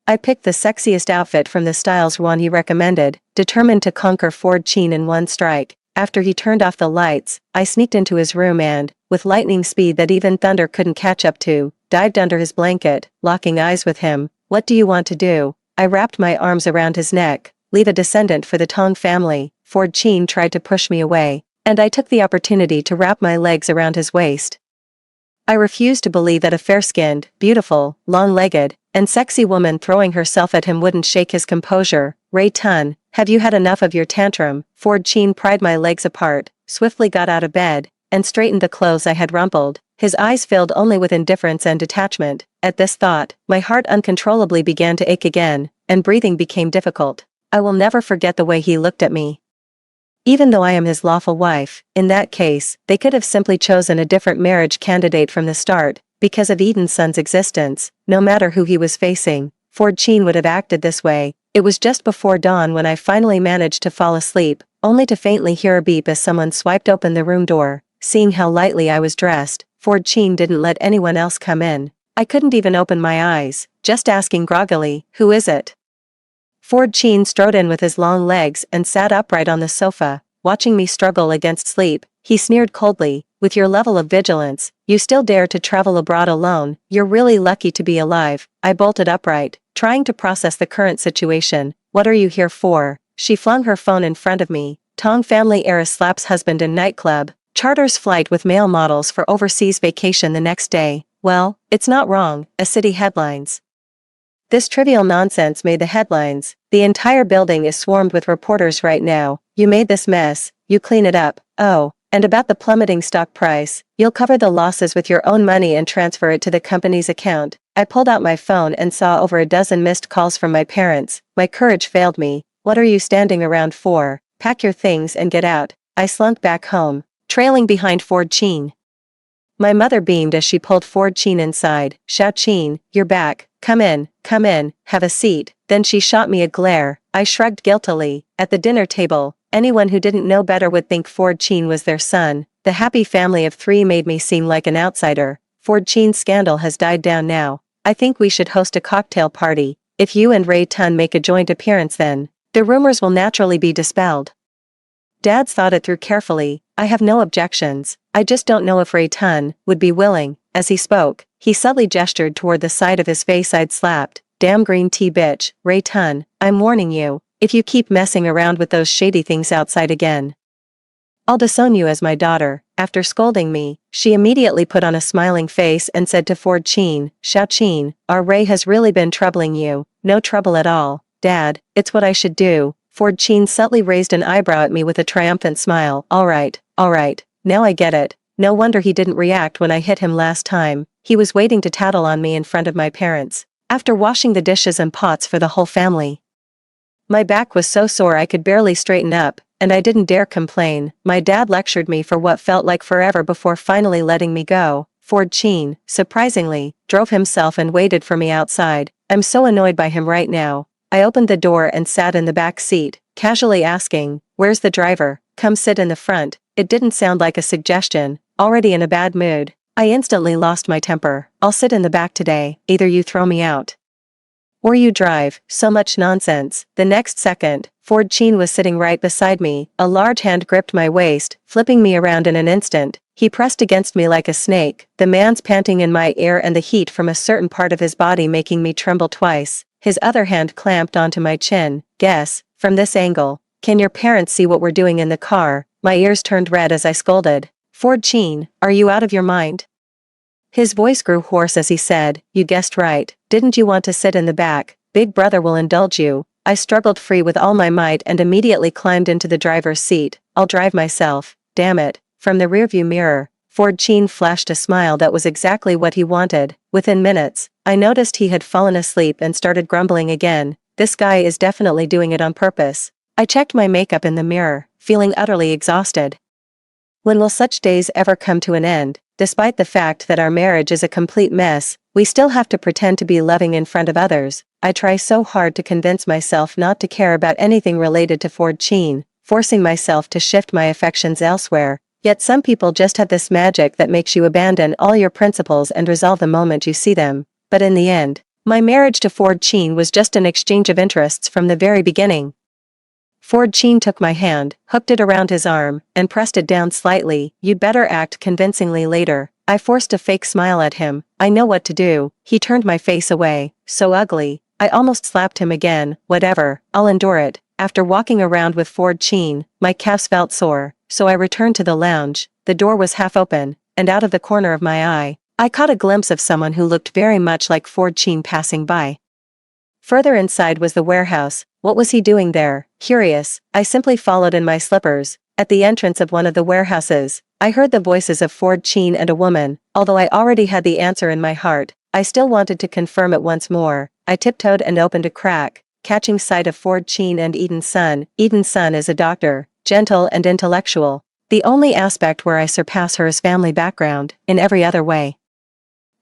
I picked the sexiest outfit from the styles Ruanhee recommended, determined to conquer Ford Chin in one strike. After he turned off the lights, I sneaked into his room and, with lightning speed that even thunder couldn't catch up to, dived under his blanket, locking eyes with him. What do you want to do? I wrapped my arms around his neck. Leave a descendant for the Tong family. Ford Chin tried to push me away, and I took the opportunity to wrap my legs around his waist. I refused to believe that a fair-skinned, beautiful, long-legged, and sexy woman throwing herself at him wouldn't shake his composure. Ray Tun, have you had enough of your tantrum? Ford Chin pried my legs apart, swiftly got out of bed, and straightened the clothes I had rumpled. His eyes filled only with indifference and detachment. At this thought, my heart uncontrollably began to ache again, and breathing became difficult. I will never forget the way he looked at me. Even though I am his lawful wife, in that case, they could have simply chosen a different marriage candidate from the start. Because of Eden's son's existence, no matter who he was facing, Ford Chin would have acted this way. It was just before dawn when I finally managed to fall asleep, only to faintly hear a beep as someone swiped open the room door. Seeing how lightly I was dressed, Ford Chin didn't let anyone else come in. I couldn't even open my eyes, just asking groggily, "Who is it?" Ford Chin strode in with his long legs and sat upright on the sofa, watching me struggle against sleep. He sneered coldly, "With your level of vigilance, you still dare to travel abroad alone. You're really lucky to be alive." I bolted upright, trying to process the current situation. "What are you here for?" She flung her phone in front of me. "Tong family heiress slaps husband in nightclub. Charters flight with male models for overseas vacation the next day." Well, it's not wrong. A city headlines. This trivial nonsense made the headlines. The entire building is swarmed with reporters right now. You made this mess, you clean it up. Oh, and about the plummeting stock price, you'll cover the losses with your own money and transfer it to the company's account. I pulled out my phone and saw over a dozen missed calls from my parents. My courage failed me. What are you standing around for? Pack your things and get out. I slunk back home, trailing behind Ford Chin. My mother beamed as she pulled Ford Chin inside. "Xiao Chin, you're back. Come in, have a seat." Then she shot me a glare. I shrugged guiltily. At the dinner table, anyone who didn't know better would think Ford Chin was their son. The happy family of three made me seem like an outsider. Ford Chin's scandal has died down now. I think we should host a cocktail party. If you and Ray Tun make a joint appearance, then the rumors will naturally be dispelled. Dad's thought it through carefully. I have no objections. I just don't know if Ray Tun would be willing. As he spoke, he subtly gestured toward the side of his face I'd slapped. "Damn green tea bitch, Ray Tun, I'm warning you, if you keep messing around with those shady things outside again, I'll disown you as my daughter." After scolding me, she immediately put on a smiling face and said to Ford Chin, "Xiao Chin, our Ray has really been troubling you." "No trouble at all, Dad, it's what I should do." Ford Sheen subtly raised an eyebrow at me with a triumphant smile. All right. Now I get it. No wonder he didn't react when I hit him last time. He was waiting to tattle on me in front of my parents, after washing the dishes and pots for the whole family. My back was so sore I could barely straighten up, and I didn't dare complain. My dad lectured me for what felt like forever before finally letting me go. Ford Sheen, surprisingly, drove himself and waited for me outside. I'm so annoyed by him right now. I opened the door and sat in the back seat, casually asking, "Where's the driver? Come sit in the front." It didn't sound like a suggestion. Already in a bad mood, I instantly lost my temper. "I'll sit in the back today. Either you throw me out or you drive." So much nonsense. The next second, Ford Sheen was sitting right beside me. A large hand gripped my waist, flipping me around in an instant. He pressed against me like a snake, the man's panting in my ear and the heat from a certain part of his body making me tremble twice. His other hand clamped onto my chin. "Guess, from this angle. Can your parents see what we're doing in the car?" My ears turned red as I scolded. "Ford Sheen, are you out of your mind?" His voice grew hoarse as he said, "You guessed right. Didn't you want to sit in the back? Big brother will indulge you." I struggled free with all my might and immediately climbed into the driver's seat. "I'll drive myself. Damn it." From the rearview mirror, Ford Sheen flashed a smile that was exactly what he wanted. Within minutes, I noticed he had fallen asleep and started grumbling again. This guy is definitely doing it on purpose. I checked my makeup in the mirror, feeling utterly exhausted. When will such days ever come to an end? Despite the fact that our marriage is a complete mess, we still have to pretend to be loving in front of others. I try so hard to convince myself not to care about anything related to Ford Sheen, forcing myself to shift my affections elsewhere. Yet some people just have this magic that makes you abandon all your principles and resolve the moment you see them. But in the end, my marriage to Ford Sheen was just an exchange of interests from the very beginning. Ford Sheen took my hand, hooked it around his arm, and pressed it down slightly. "You'd better act convincingly later." I forced a fake smile at him. "I know what to do." He turned my face away. So ugly. I almost slapped him again. "Whatever, I'll endure it." After walking around with Ford Sheen, my calves felt sore, so I returned to the lounge. The door was half open, and out of the corner of my eye, I caught a glimpse of someone who looked very much like Ford Sheen passing by. Further inside was the warehouse. What was he doing there? Curious, I simply followed in my slippers. At the entrance of one of the warehouses, I heard the voices of Ford Sheen and a woman. Although I already had the answer in my heart, I still wanted to confirm it once more. I tiptoed and opened a crack, catching sight of Ford Sheen and Eden's son. Eden's son is a doctor, gentle and intellectual. The only aspect where I surpass her is family background. In every other way,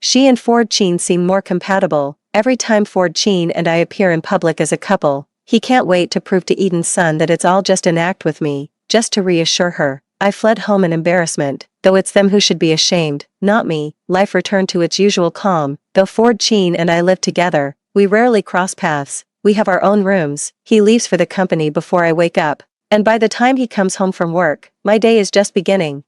she and Ford Sheen seem more compatible. Every time Ford Sheen and I appear in public as a couple, he can't wait to prove to Eden's son that it's all just an act with me, just to reassure her. I fled home in embarrassment, though it's them who should be ashamed, not me. Life returned to its usual calm. Though Ford Sheen and I live together, we rarely cross paths. We have our own rooms. He leaves for the company before I wake up, and by the time he comes home from work, my day is just beginning.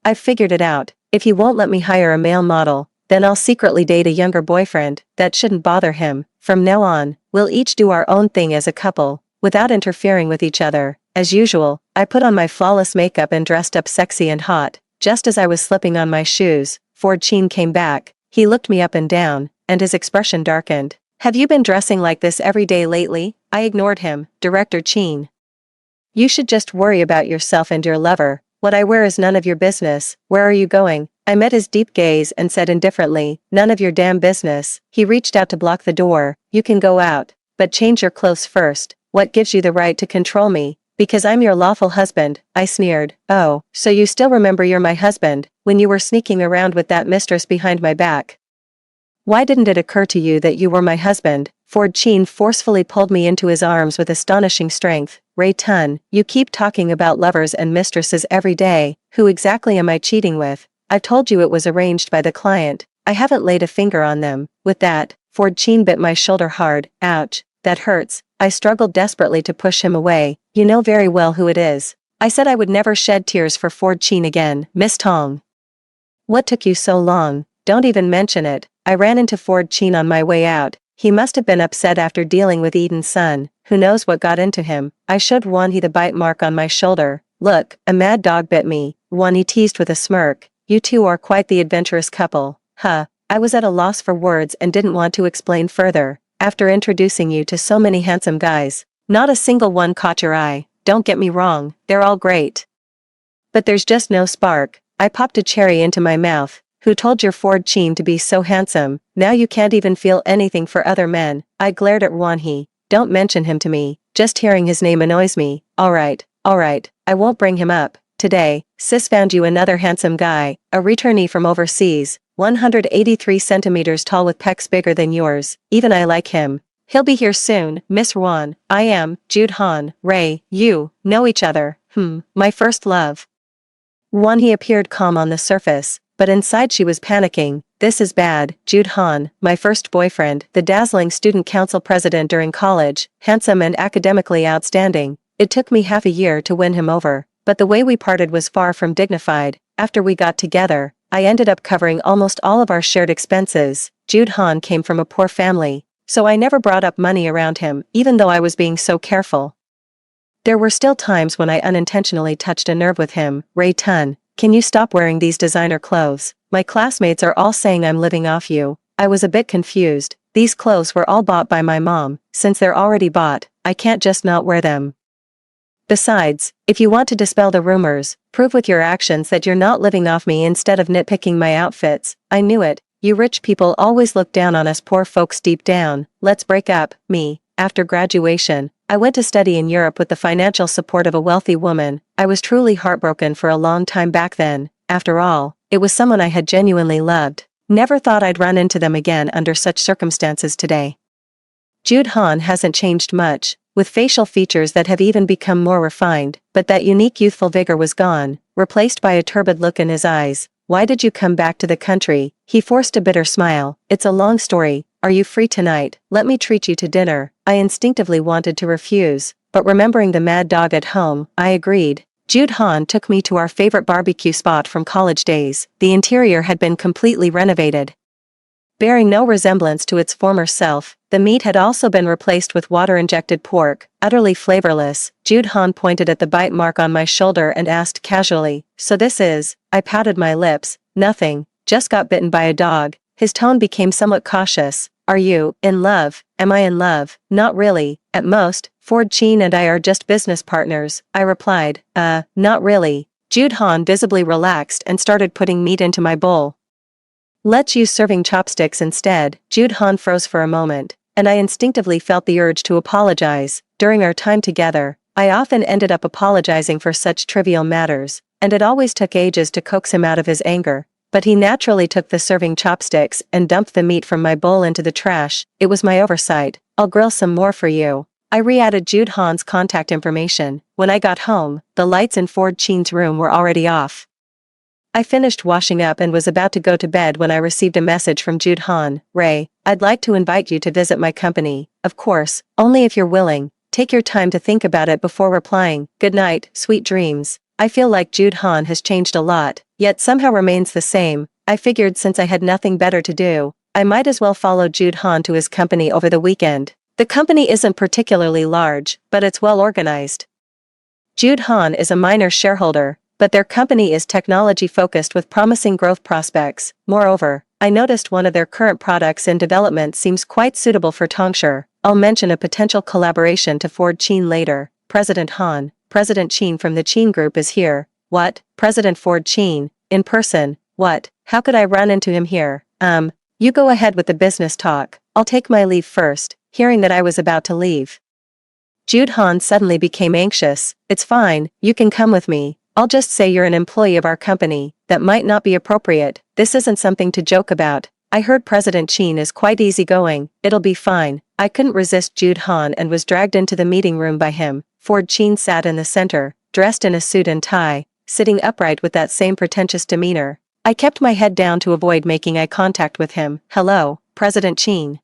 I've figured it out. If he won't let me hire a male model, then I'll secretly date a younger boyfriend. That shouldn't bother him. From now on, we'll each do our own thing as a couple, without interfering with each other. As usual, I put on my flawless makeup and dressed up sexy and hot. Just as I was slipping on my shoes, Ford Sheen came back. He looked me up and down, and his expression darkened. "Have you been dressing like this every day lately?" I ignored him. "Director Sheen, you should just worry about yourself and your lover. What I wear is none of your business. Where are you going?" I met his deep gaze and said indifferently, "None of your damn business." He reached out to block the door. "You can go out, but change your clothes first." "What gives you the right to control me?" "Because I'm your lawful husband," I sneered. "Oh, so you still remember you're my husband, when you were sneaking around with that mistress behind my back? Why didn't it occur to you that you were my husband?" Ford Sheen forcefully pulled me into his arms with astonishing strength. "Ray Tun, you keep talking about lovers and mistresses every day. Who exactly am I cheating with? I've told you it was arranged by the client. I haven't laid a finger on them." With that, Ford Sheen bit my shoulder hard. "Ouch, that hurts." I struggled desperately to push him away. "You know very well who it is." I said I would never shed tears for Ford Sheen again. "Miss Tong, what took you so long?" "Don't even mention it." I ran into Ford Sheen on my way out. He must have been upset after dealing with Eden's son. Who knows what got into him. I showed Juan the bite mark on my shoulder. "Look, a mad dog bit me." Juan teased with a smirk. "You two are quite the adventurous couple." Huh. I was at a loss for words and didn't want to explain further. After introducing you to so many handsome guys, Not a single one caught your eye. Don't get me wrong, they're all great. But there's just no spark. I popped a cherry into my mouth. Who told your Ford Chin to be so handsome? Now you can't even feel anything for other men. I glared at Wanhee. Don't mention him to me. Just hearing his name annoys me. Alright, I won't bring him up. Today, sis found you another handsome guy, a returnee from overseas, 183 centimeters tall with pecs bigger than yours. Even I like him. He'll be here soon, Miss Wan. I am, Jude Han. Ray, you, know each other. My first love. Wanhee appeared calm on the surface, but inside she was panicking. This is bad. Jude Han, my first boyfriend, the dazzling student council president during college, handsome and academically outstanding. It took me half a year to win him over, but the way we parted was far from dignified. After we got together, I ended up covering almost all of our shared expenses. Jude Han came from a poor family, so I never brought up money around him, even though I was being so careful. There were still times when I unintentionally touched a nerve with him. Ray Tun, can you stop wearing these designer clothes? My classmates are all saying I'm living off you. I was a bit confused. These clothes were all bought by my mom. Since they're already bought, I can't just not wear them. Besides, if you want to dispel the rumors, prove with your actions that you're not living off me instead of nitpicking my outfits. I knew it. You rich people always look down on us poor folks deep down. Let's break up. Me. After graduation, I went to study in Europe with the financial support of a wealthy woman. I was truly heartbroken for a long time back then. After all, it was someone I had genuinely loved. Never thought I'd run into them again under such circumstances today. Jude Han hasn't changed much, with facial features that have even become more refined, but that unique youthful vigor was gone, replaced by a turbid look in his eyes. Why did you come back to the country? He forced a bitter smile. It's a long story. Are you free tonight? Let me treat you to dinner. I instinctively wanted to refuse, but remembering the mad dog at home, I agreed. Jude Han took me to our favorite barbecue spot from college days. The interior had been completely renovated. Bearing no resemblance to its former self, the meat had also been replaced with water-injected pork, utterly flavorless. Jude Han pointed at the bite mark on my shoulder and asked casually, "So this is?" I pouted my lips. "Nothing. Just got bitten by a dog." His tone became somewhat cautious. "Are you in love?" "Am I in love? Not really. At most, Ford Chin and I are just business partners," I replied. Not really." Jude Han visibly relaxed and started putting meat into my bowl. "Let's use serving chopsticks instead." Jude Han froze for a moment, and I instinctively felt the urge to apologize. During our time together, I often ended up apologizing for such trivial matters, and it always took ages to coax him out of his anger. But he naturally took the serving chopsticks and dumped the meat from my bowl into the trash. It was my oversight. "I'll grill some more for you." I re-added Jude Han's contact information. When I got home, the lights in Ford Chin's room were already off. I finished washing up and was about to go to bed when I received a message from Jude Han. "Ray, I'd like to invite you to visit my company. Of course, only if you're willing. Take your time to think about it before replying. Good night, sweet dreams." I feel like Jude Han has changed a lot, yet somehow remains the same. I figured since I had nothing better to do, I might as well follow Jude Han to his company over the weekend. The company isn't particularly large, but it's well organized. Jude Han is a minor shareholder, but their company is technology-focused with promising growth prospects. Moreover, I noticed one of their current products in development seems quite suitable for Tongshire. I'll mention a potential collaboration to Ford Chin later. President Han. President Chin from the Chin Group is here. What? President Ford Chin? In person? What? How could I run into him here? You go ahead with the business talk. I'll take my leave first." Hearing that I was about to leave, Jude Han suddenly became anxious. "It's fine, you can come with me. I'll just say you're an employee of our company. That might not be appropriate. This isn't something to joke about. I heard President Chin is quite easygoing. It'll be fine." I couldn't resist Jude Han and was dragged into the meeting room by him. Ford Chin sat in the center, dressed in a suit and tie, sitting upright with that same pretentious demeanor. I kept my head down to avoid making eye contact with him. "Hello, President Chin.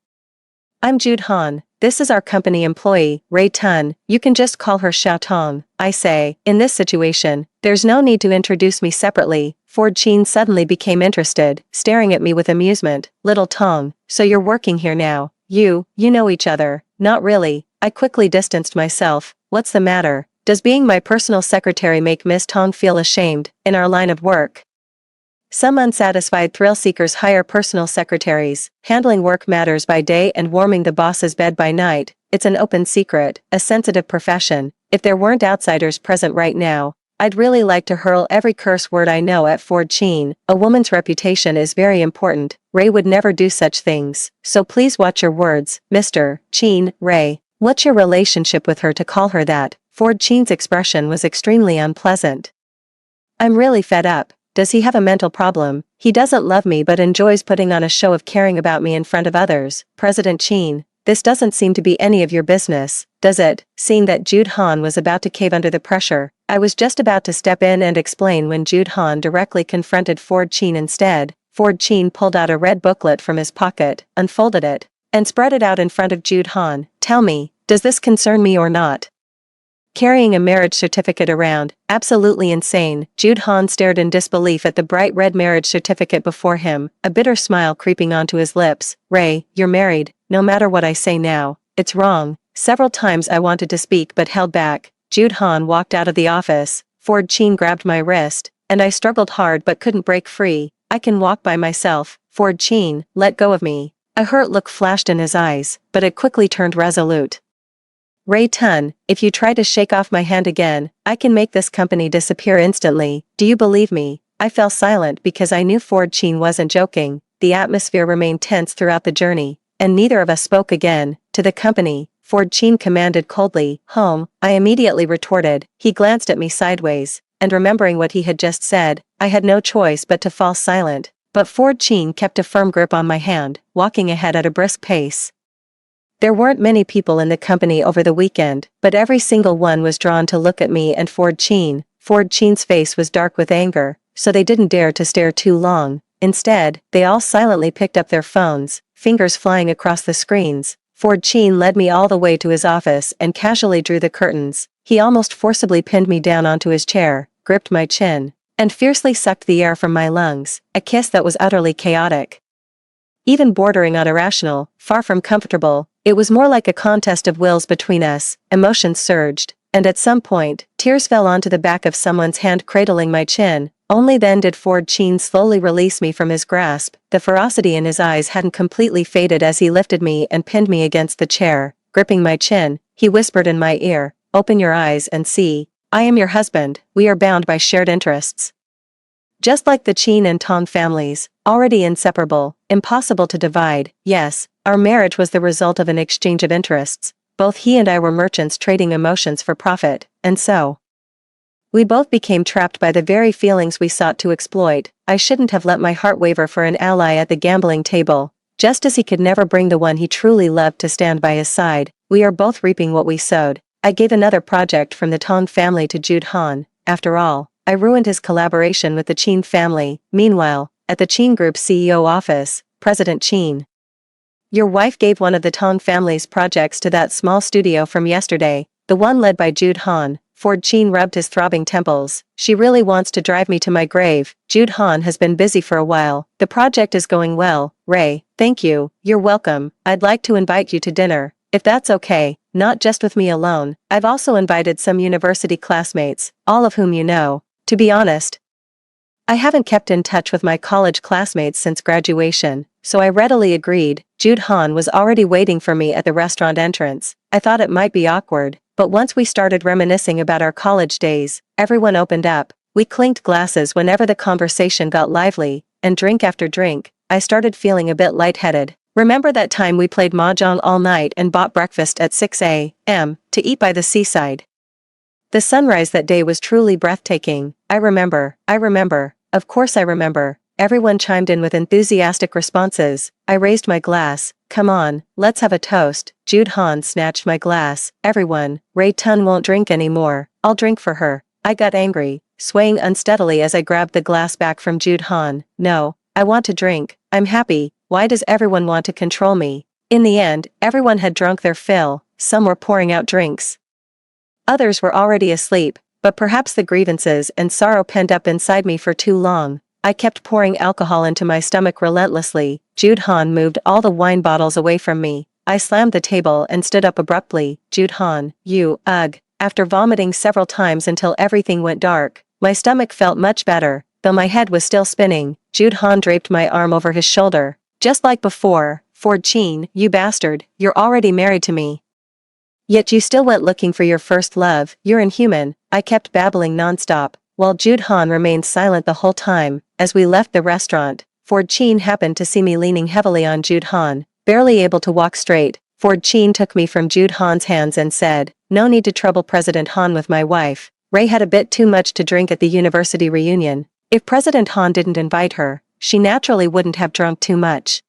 I'm Jude Han. This is our company employee, Ray Tun. You can just call her Xiao Tong." I say. In this situation, there's no need to introduce me separately. Ford Chin suddenly became interested, staring at me with amusement. "Little Tong, so you're working here now. You know each other." "Not really." I quickly distanced myself. "What's the matter? Does being my personal secretary make Miss Tong feel ashamed, in our line of work?" Some unsatisfied thrill-seekers hire personal secretaries, handling work matters by day and warming the boss's bed by night. it's an open secret, a sensitive profession. If there weren't outsiders present right now, I'd really like to hurl every curse word I know at Ford Sheen. A woman's reputation is very important. Ray would never do such things, so please watch your words, Mr. Sheen. Ray, what's your relationship with her to call her that? Ford Sheen's expression was extremely unpleasant. I'm really fed up. Does he have a mental problem? He doesn't love me but enjoys putting on a show of caring about me in front of others. President Sheen, this doesn't seem to be any of your business, does it? Seeing that Jude Han was about to cave under the pressure, I was just about to step in and explain when Jude Han directly confronted Ford Sheen instead. Ford Sheen pulled out a red booklet from his pocket, unfolded it, and spread it out in front of Jude Han. Tell me, does this concern me or not? Carrying a marriage certificate around, absolutely insane. Jude Han stared in disbelief at the bright red marriage certificate before him, a bitter smile creeping onto his lips. Ray, you're married. No matter what I say now, it's wrong. Several times I wanted to speak but held back. Jude Han walked out of the office. Ford Sheen grabbed my wrist, and I struggled hard but couldn't break free. I can walk by myself. Ford Sheen, let go of me. A hurt look flashed in his eyes, but it quickly turned resolute. Ray Tun, if you try to shake off my hand again, I can make this company disappear instantly. Do you believe me? I fell silent because I knew Ford Sheen wasn't joking. The atmosphere remained tense throughout the journey, and neither of us spoke again. To the company, Ford Sheen commanded coldly. Home, I immediately retorted. He glanced at me sideways, and remembering what he had just said, I had no choice but to fall silent. But Ford Sheen kept a firm grip on my hand, walking ahead at a brisk pace. There weren't many people in the company over the weekend, but every single one was drawn to look at me and Ford Sheen. Ford Sheen's face was dark with anger, so they didn't dare to stare too long. Instead, they all silently picked up their phones, fingers flying across the screens. Ford Sheen led me all the way to his office and casually drew the curtains. He almost forcibly pinned me down onto his chair, gripped my chin, and fiercely sucked the air from my lungs, a kiss that was utterly chaotic. Even bordering on irrational, far from comfortable, it was more like a contest of wills between us. Emotions surged, and at some point, tears fell onto the back of someone's hand cradling my chin. Only then did Ford Sheen slowly release me from his grasp. The ferocity in his eyes hadn't completely faded as he lifted me and pinned me against the chair. Gripping my chin, he whispered in my ear, "Open your eyes and see. I am your husband. We are bound by shared interests." Just like the Sheen and Tong families, already inseparable, impossible to divide. Yes, our marriage was the result of an exchange of interests. Both he and I were merchants trading emotions for profit, and so we both became trapped by the very feelings we sought to exploit. I shouldn't have let my heart waver for an ally at the gambling table. Just as he could never bring the one he truly loved to stand by his side, we are both reaping what we sowed. I gave another project from the Tong family to Jude Han. After all, I ruined his collaboration with the Sheen family. Meanwhile, at the Sheen Group's CEO office, President Sheen, your wife gave one of the Tong family's projects to that small studio from yesterday, the one led by Jude Han. Ford Sheen rubbed his throbbing temples. She really wants to drive me to my grave. Jude Han has been busy for a while. The project is going well. Ray, thank you. You're welcome. I'd like to invite you to dinner, if that's okay, not just with me alone. I've also invited some university classmates, all of whom you know. To be honest, I haven't kept in touch with my college classmates since graduation, so I readily agreed. Jude Han was already waiting for me at the restaurant entrance. I thought it might be awkward, but once we started reminiscing about our college days, everyone opened up. We clinked glasses whenever the conversation got lively, and drink after drink, I started feeling a bit lightheaded. Remember that time we played mahjong all night and bought breakfast at 6 a.m. to eat by the seaside? The sunrise that day was truly breathtaking. I remember. Of course I remember. Everyone chimed in with enthusiastic responses. I raised my glass. Come on, let's have a toast. Jude Han snatched my glass. Everyone, Ray Tun won't drink anymore. I'll drink for her. I got angry, swaying unsteadily as I grabbed the glass back from Jude Han. No, I want to drink. I'm happy. Why does everyone want to control me? In the end, everyone had drunk their fill. Some were pouring out drinks. Others were already asleep, but perhaps the grievances and sorrow pent up inside me for too long. I kept pouring alcohol into my stomach relentlessly. Jude Han moved all the wine bottles away from me. I slammed the table and stood up abruptly. Jude Han, you, ugh. After vomiting several times until everything went dark, my stomach felt much better, though my head was still spinning. Jude Han draped my arm over his shoulder. Just like before. Ford Sheen, you bastard, you're already married to me. Yet you still went looking for your first love, you're inhuman, I kept babbling nonstop, while Jude Han remained silent the whole time. As we left the restaurant, Ford Chin happened to see me leaning heavily on Jude Han, barely able to walk straight. Ford Chin took me from Jude Han's hands and said, "No need to trouble President Han with my wife. Ray had a bit too much to drink at the university reunion. If President Han didn't invite her, she naturally wouldn't have drunk too much."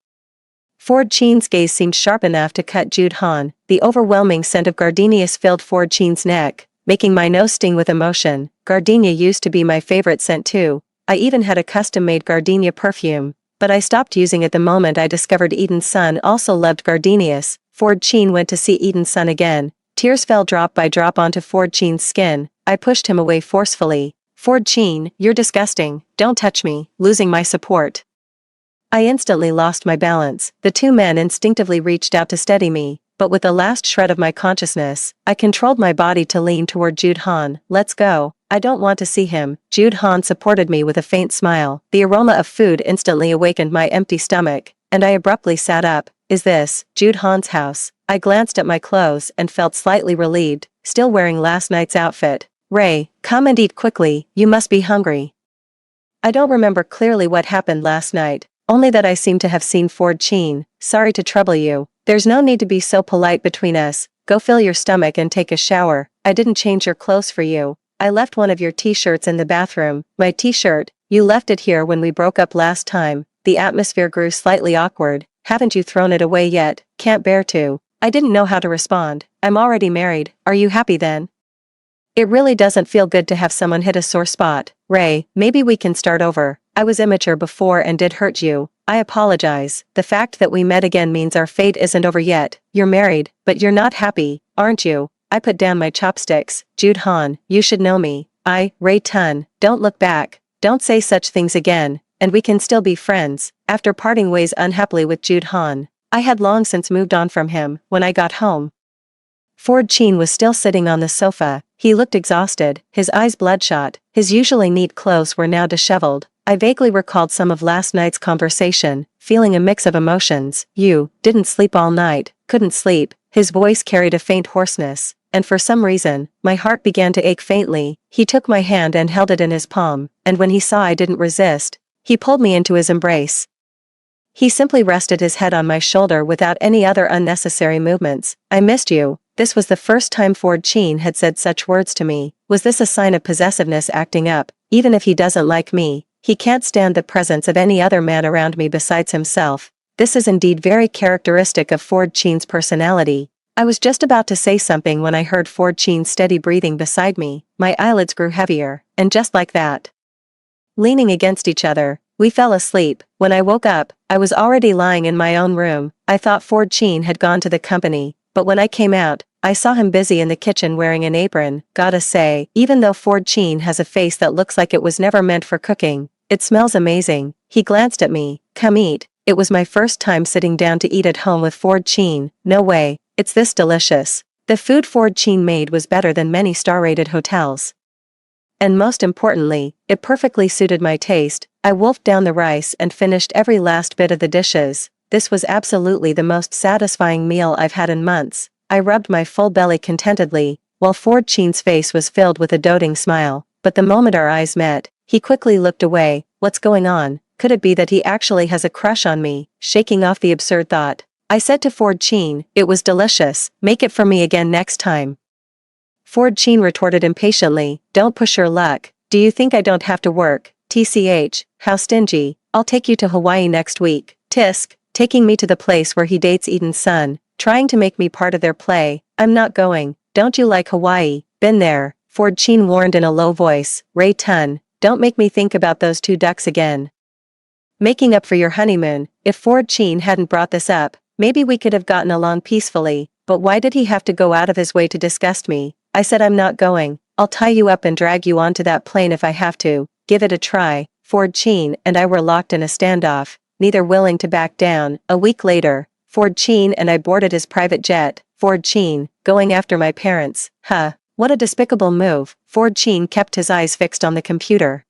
Ford Chin's gaze seemed sharp enough to cut Jude Han. The overwhelming scent of gardenias filled Ford Chin's neck, making my nose sting with emotion. Gardenia used to be my favorite scent too. I even had a custom-made gardenia perfume, but I stopped using it the moment I discovered Eden's son also loved gardenias. Ford Chin went to see Eden's son again. Tears fell drop by drop onto Ford Chin's skin. I pushed him away forcefully. "Ford Chin, you're disgusting, don't touch me," losing my support. I instantly lost my balance. The two men instinctively reached out to steady me, but with the last shred of my consciousness, I controlled my body to lean toward Jude Han. "Let's go. I don't want to see him." Jude Han supported me with a faint smile. The aroma of food instantly awakened my empty stomach, and I abruptly sat up. "Is this Jude Han's house?" I glanced at my clothes and felt slightly relieved, still wearing last night's outfit. "Ray, come and eat quickly, you must be hungry." I don't remember clearly what happened last night, only that I seem to have seen Ford Chin. "Sorry to trouble you. There's no need to be so polite between us. Go fill your stomach and take a shower. I didn't change your clothes for you. I left one of your t-shirts in the bathroom." "My t-shirt? You left it here when we broke up last time." The atmosphere grew slightly awkward. "Haven't you thrown it away yet?" "Can't bear to." I didn't know how to respond. "I'm already married. Are you happy then?" It really doesn't feel good to have someone hit a sore spot. "Ray, maybe we can start over. I was immature before and did hurt you. I apologize. The fact that we met again means our fate isn't over yet. You're married, but you're not happy, aren't you?" I put down my chopsticks. "Jude Han, you should know me. Ray Tun, don't look back. Don't say such things again, and we can still be friends." After parting ways unhappily with Jude Han, I had long since moved on from him. When I got home, Ford Chin was still sitting on the sofa. He looked exhausted, his eyes bloodshot. His usually neat clothes were now disheveled. I vaguely recalled some of last night's conversation, feeling a mix of emotions. "You didn't sleep all night." "Couldn't sleep." His voice carried a faint hoarseness, and for some reason, my heart began to ache faintly. He took my hand and held it in his palm, and when he saw I didn't resist, he pulled me into his embrace. He simply rested his head on my shoulder without any other unnecessary movements. "I missed you." This was the first time Ford Chin had said such words to me. Was this a sign of possessiveness acting up? Even if he doesn't like me, he can't stand the presence of any other man around me besides himself. This is indeed very characteristic of Ford Chin's personality. I was just about to say something when I heard Ford Chin's steady breathing beside me. My eyelids grew heavier, and just like that, leaning against each other, we fell asleep. When I woke up, I was already lying in my own room. I thought Ford Chin had gone to the company, but when I came out, I saw him busy in the kitchen wearing an apron. Gotta say, even though Ford Chin has a face that looks like it was never meant for cooking, it smells amazing. He glanced at me. "Come eat." It was my first time sitting down to eat at home with Ford Chin. No way, it's this delicious. The food Ford Chin made was better than many star-rated hotels. And most importantly, it perfectly suited my taste. I wolfed down the rice and finished every last bit of the dishes. This was absolutely the most satisfying meal I've had in months. I rubbed my full belly contentedly, while Ford Chin's face was filled with a doting smile. But the moment our eyes met, he quickly looked away. What's going on? Could it be that he actually has a crush on me? Shaking off the absurd thought, I said to Ford Chin, "It was delicious. Make it for me again next time." Ford Chin retorted impatiently, "Don't push your luck. Do you think I don't have to work? TCH, how stingy. I'll take you to Hawaii next week." Tisk, taking me to the place where he dates Eden's son, trying to make me part of their play. "I'm not going. Don't you like Hawaii?" "Been there," Ford Chin warned in a low voice. "Ray Tun, don't make me think about those two ducks again." Making up for your honeymoon. If Ford Chin hadn't brought this up, maybe we could have gotten along peacefully, but why did he have to go out of his way to disgust me? I said I'm not going. "I'll tie you up and drag you onto that plane if I have to." "Give it a try." Ford Chin and I were locked in a standoff, neither willing to back down. A week later, Ford Chin and I boarded his private jet. Ford Chin, going after my parents. Huh, what a despicable move. Ford Chin kept his eyes fixed on the computer,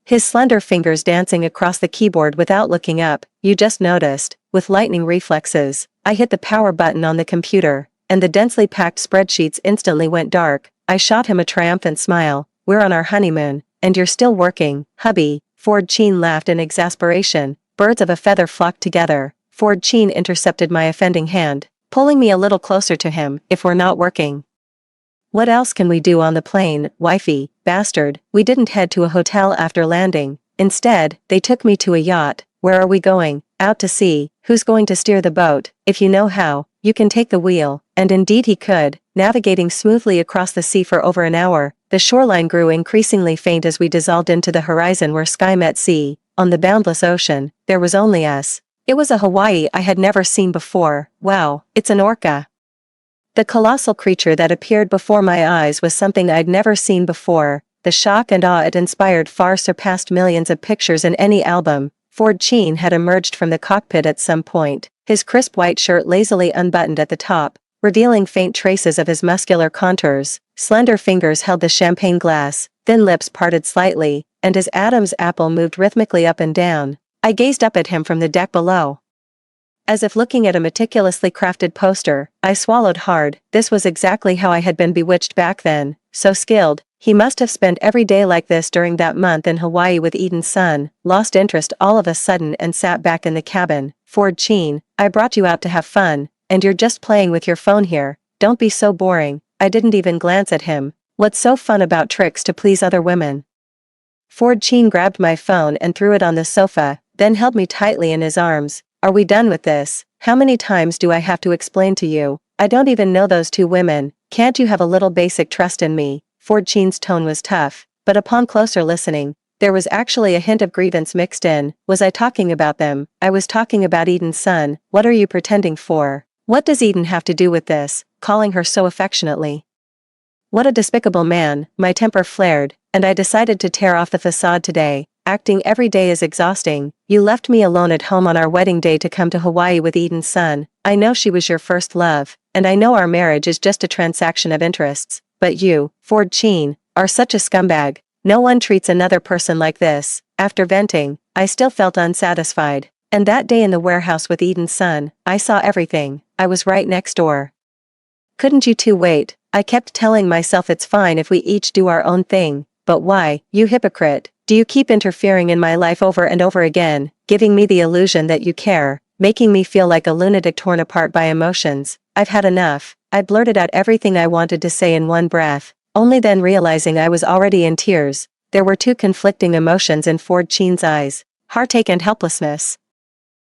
his slender fingers dancing across the keyboard without looking up. "You just noticed." With lightning reflexes, I hit the power button on the computer. and the densely packed spreadsheets instantly went dark. I shot him a triumphant smile. We're on our honeymoon, and you're still working, hubby. Ford Cheen laughed in exasperation. Birds of a feather flocked together. Ford Cheen intercepted my offending hand, pulling me a little closer to him. If we're not working, what else can we do on the plane, wifey, bastard? We didn't head to a hotel after landing. Instead, they took me to a yacht. Where are we going? Out to sea. Who's going to steer the boat? If you know how, you can take the wheel. And indeed he could, navigating smoothly across the sea for over an hour. The shoreline grew increasingly faint as we dissolved into the horizon where sky met sea. On the boundless ocean, there was only us. It was a Hawaii I had never seen before. Wow, it's an orca. The colossal creature that appeared before my eyes was something I'd never seen before. The shock and awe it inspired far surpassed millions of pictures in any album. Ford Cheen had emerged from the cockpit at some point, his crisp white shirt lazily unbuttoned at the top, revealing faint traces of his muscular contours. Slender fingers held the champagne glass, thin lips parted slightly, and his Adam's apple moved rhythmically up and down. I gazed up at him from the deck below, as if looking at a meticulously crafted poster. I swallowed hard. This was exactly how I had been bewitched back then. So skilled. He must have spent every day like this during that month in Hawaii with Eden's son. Lost interest all of a sudden and sat back in the cabin. Ford Cheen, I brought you out to have fun, and you're just playing with your phone here. Don't be so boring. I didn't even glance at him. What's so fun about tricks to please other women? Ford Cheen grabbed my phone and threw it on the sofa, then held me tightly in his arms. Are we done with this? How many times do I have to explain to you? I don't even know those two women. Can't you have a little basic trust in me? Ford Cheen's tone was tough, but upon closer listening, there was actually a hint of grievance mixed in. Was I talking about them? I was talking about Eden's son. What are you pretending for? What does Eden have to do with this? Calling her so affectionately. What a despicable man. My temper flared, and I decided to tear off the facade today. Acting every day is exhausting. You left me alone at home on our wedding day to come to Hawaii with Eden's son. I know she was your first love, and I know our marriage is just a transaction of interests. But you, Ford Cheen, are such a scumbag. No one treats another person like this. After venting, I still felt unsatisfied. And that day in the warehouse with Eden's son, I saw everything. I was right next door. Couldn't you two wait? I kept telling myself it's fine if we each do our own thing. But why, you hypocrite? Do you keep interfering in my life over and over again, giving me the illusion that you care, making me feel like a lunatic torn apart by emotions? I've had enough. I blurted out everything I wanted to say in one breath, only then realizing I was already in tears. There were two conflicting emotions in Ford Cheen's eyes, heartache and helplessness.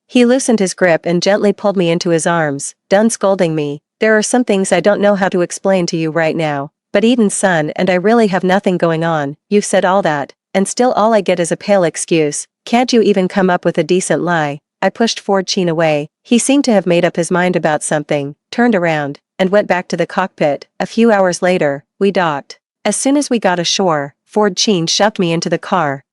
He loosened his grip and gently pulled me into his arms. Done scolding me. There are some things I don't know how to explain to you right now, but Eden's son and I really have nothing going on. You've said all that, and still all I get is a pale excuse. Can't you even come up with a decent lie? I pushed Ford Cheen away. He seemed to have made up his mind about something, turned around, and went back to the cockpit. A few hours later, we docked. As soon as we got ashore, Ford Cheen shoved me into the car.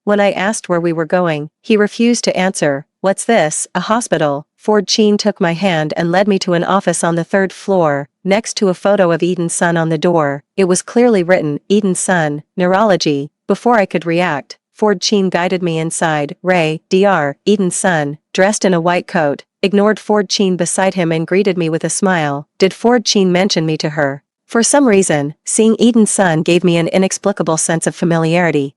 When I asked where we were going, he refused to answer. What's this, a hospital? Ford Cheen took my hand and led me to an office on the third floor, next to a photo of Eden's son on the door. It was clearly written, Eden's son, neurology. Before I could react, Ford Cheen guided me inside. Ray, Dr. Eden's son, dressed in a white coat, ignored Ford Cheen beside him and greeted me with a smile. Did Ford Cheen mention me to her? For some reason, seeing Eden's son gave me an inexplicable sense of familiarity.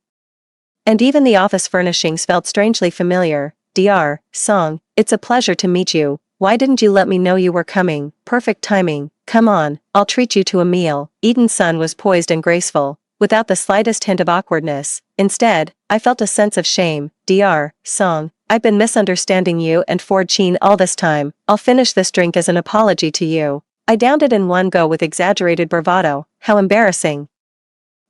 And even the office furnishings felt strangely familiar. Dr. Song, it's a pleasure to meet you. Why didn't you let me know you were coming? Perfect timing. Come on, I'll treat you to a meal. Eden's son was poised and graceful, without the slightest hint of awkwardness. Instead, I felt a sense of shame. Dr. Song, I've been misunderstanding you and Ford Cheen all this time. I'll finish this drink as an apology to you. I downed it in one go with exaggerated bravado. How embarrassing.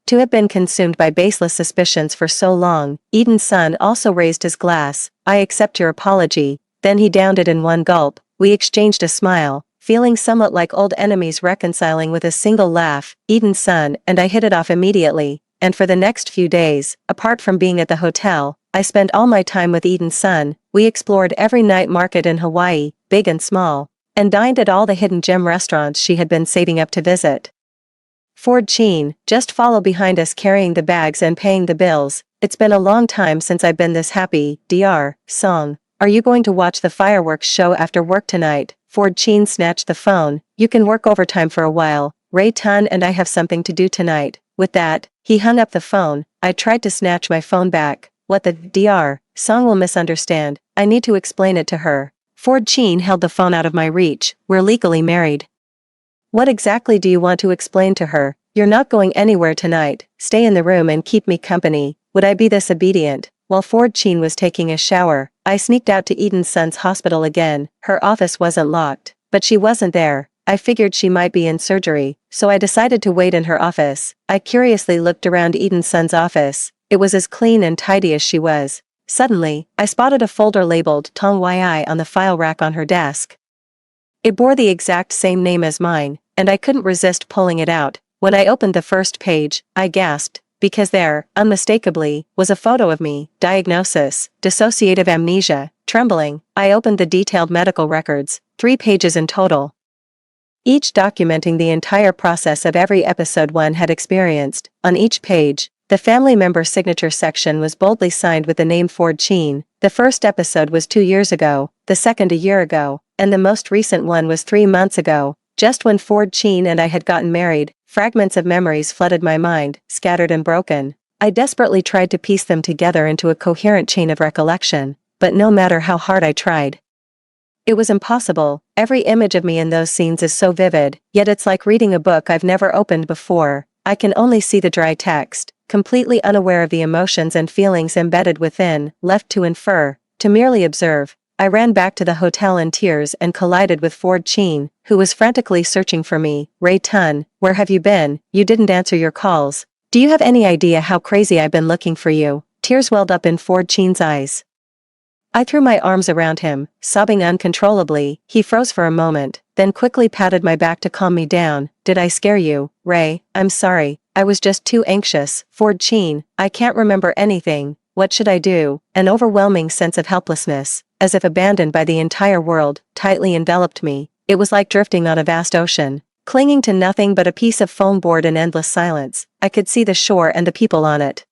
To have been consumed by baseless suspicions for so long. Eden's son also raised his glass. I accept your apology. Then he downed it in one gulp. We exchanged a smile, feeling somewhat like old enemies reconciling with a single laugh. Eden's son and I hit it off immediately, and for the next few days, apart from being at the hotel, I spent all my time with Eden's son. We explored every night market in Hawaii, big and small, and dined at all the hidden gem restaurants she had been saving up to visit. Ford Cheen, just follow behind us carrying the bags and paying the bills. It's been a long time since I've been this happy. Dr. Song, are you going to watch the fireworks show after work tonight? Ford Cheen snatched the phone, You can work overtime for a while. Ray Tun and I have something to do tonight. With that, he hung up the phone. I tried to snatch my phone back. What the dr. Song will misunderstand. I need to explain it to her. Ford Chin held the phone out of my reach. We're legally married. What exactly do you want to explain to her? You're not going anywhere tonight. Stay in the room and keep me company. Would I be this obedient? While Ford Chin was taking a shower, I sneaked out to Eden's son's hospital again. Her office wasn't locked, but she wasn't there. I figured she might be in surgery, so I decided to wait in her office. I curiously looked around Eden's son's office. It was as clean and tidy as she was. Suddenly, I spotted a folder labeled Tong Yi on the file rack on her desk. It bore the exact same name as mine, and I couldn't resist pulling it out. When I opened the first page, I gasped, because there, unmistakably, was a photo of me. Diagnosis: dissociative amnesia. Trembling, I opened the detailed medical records, 3 pages in total, each documenting the entire process of every episode one had experienced. On each page, the family member signature section was boldly signed with the name Ford Chin. The first episode was 2 years ago, the second a year ago, and the most recent one was 3 months ago, just when Ford Chin and I had gotten married. Fragments of memories flooded my mind, scattered and broken. I desperately tried to piece them together into a coherent chain of recollection, but no matter how hard I tried, it was impossible. Every image of me in those scenes is so vivid, yet it's like reading a book I've never opened before. I can only see the dry text, completely unaware of the emotions and feelings embedded within, left to infer, to merely observe. I ran back to the hotel in tears and collided with Ford Chin, who was frantically searching for me. Ray Tun, where have you been? You didn't answer your calls. Do you have any idea how crazy I've been looking for you? Tears welled up in Ford Chin's eyes. I threw my arms around him, sobbing uncontrollably. He froze for a moment, then quickly patted my back to calm me down. Did I scare you, Ray? I'm sorry. I was just too anxious. Ford Chin, I can't remember anything. What should I do? An overwhelming sense of helplessness, as if abandoned by the entire world, tightly enveloped me. It was like drifting on a vast ocean, clinging to nothing but a piece of foam board in endless silence. I could see the shore and the people on it,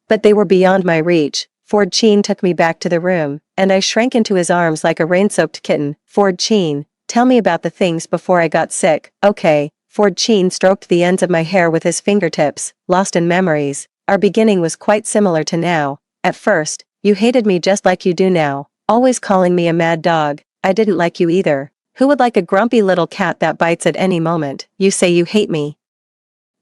but they were beyond my reach. Ford Chin took me back to the room, and I shrank into his arms like a rain-soaked kitten. Ford Chin, tell me about the things before I got sick. Okay. Ford Chin stroked the ends of my hair with his fingertips, lost in memories. Our beginning was quite similar to now. At first, you hated me just like you do now, always calling me a mad dog. I didn't like you either. Who would like a grumpy little cat that bites at any moment? You say you hate me,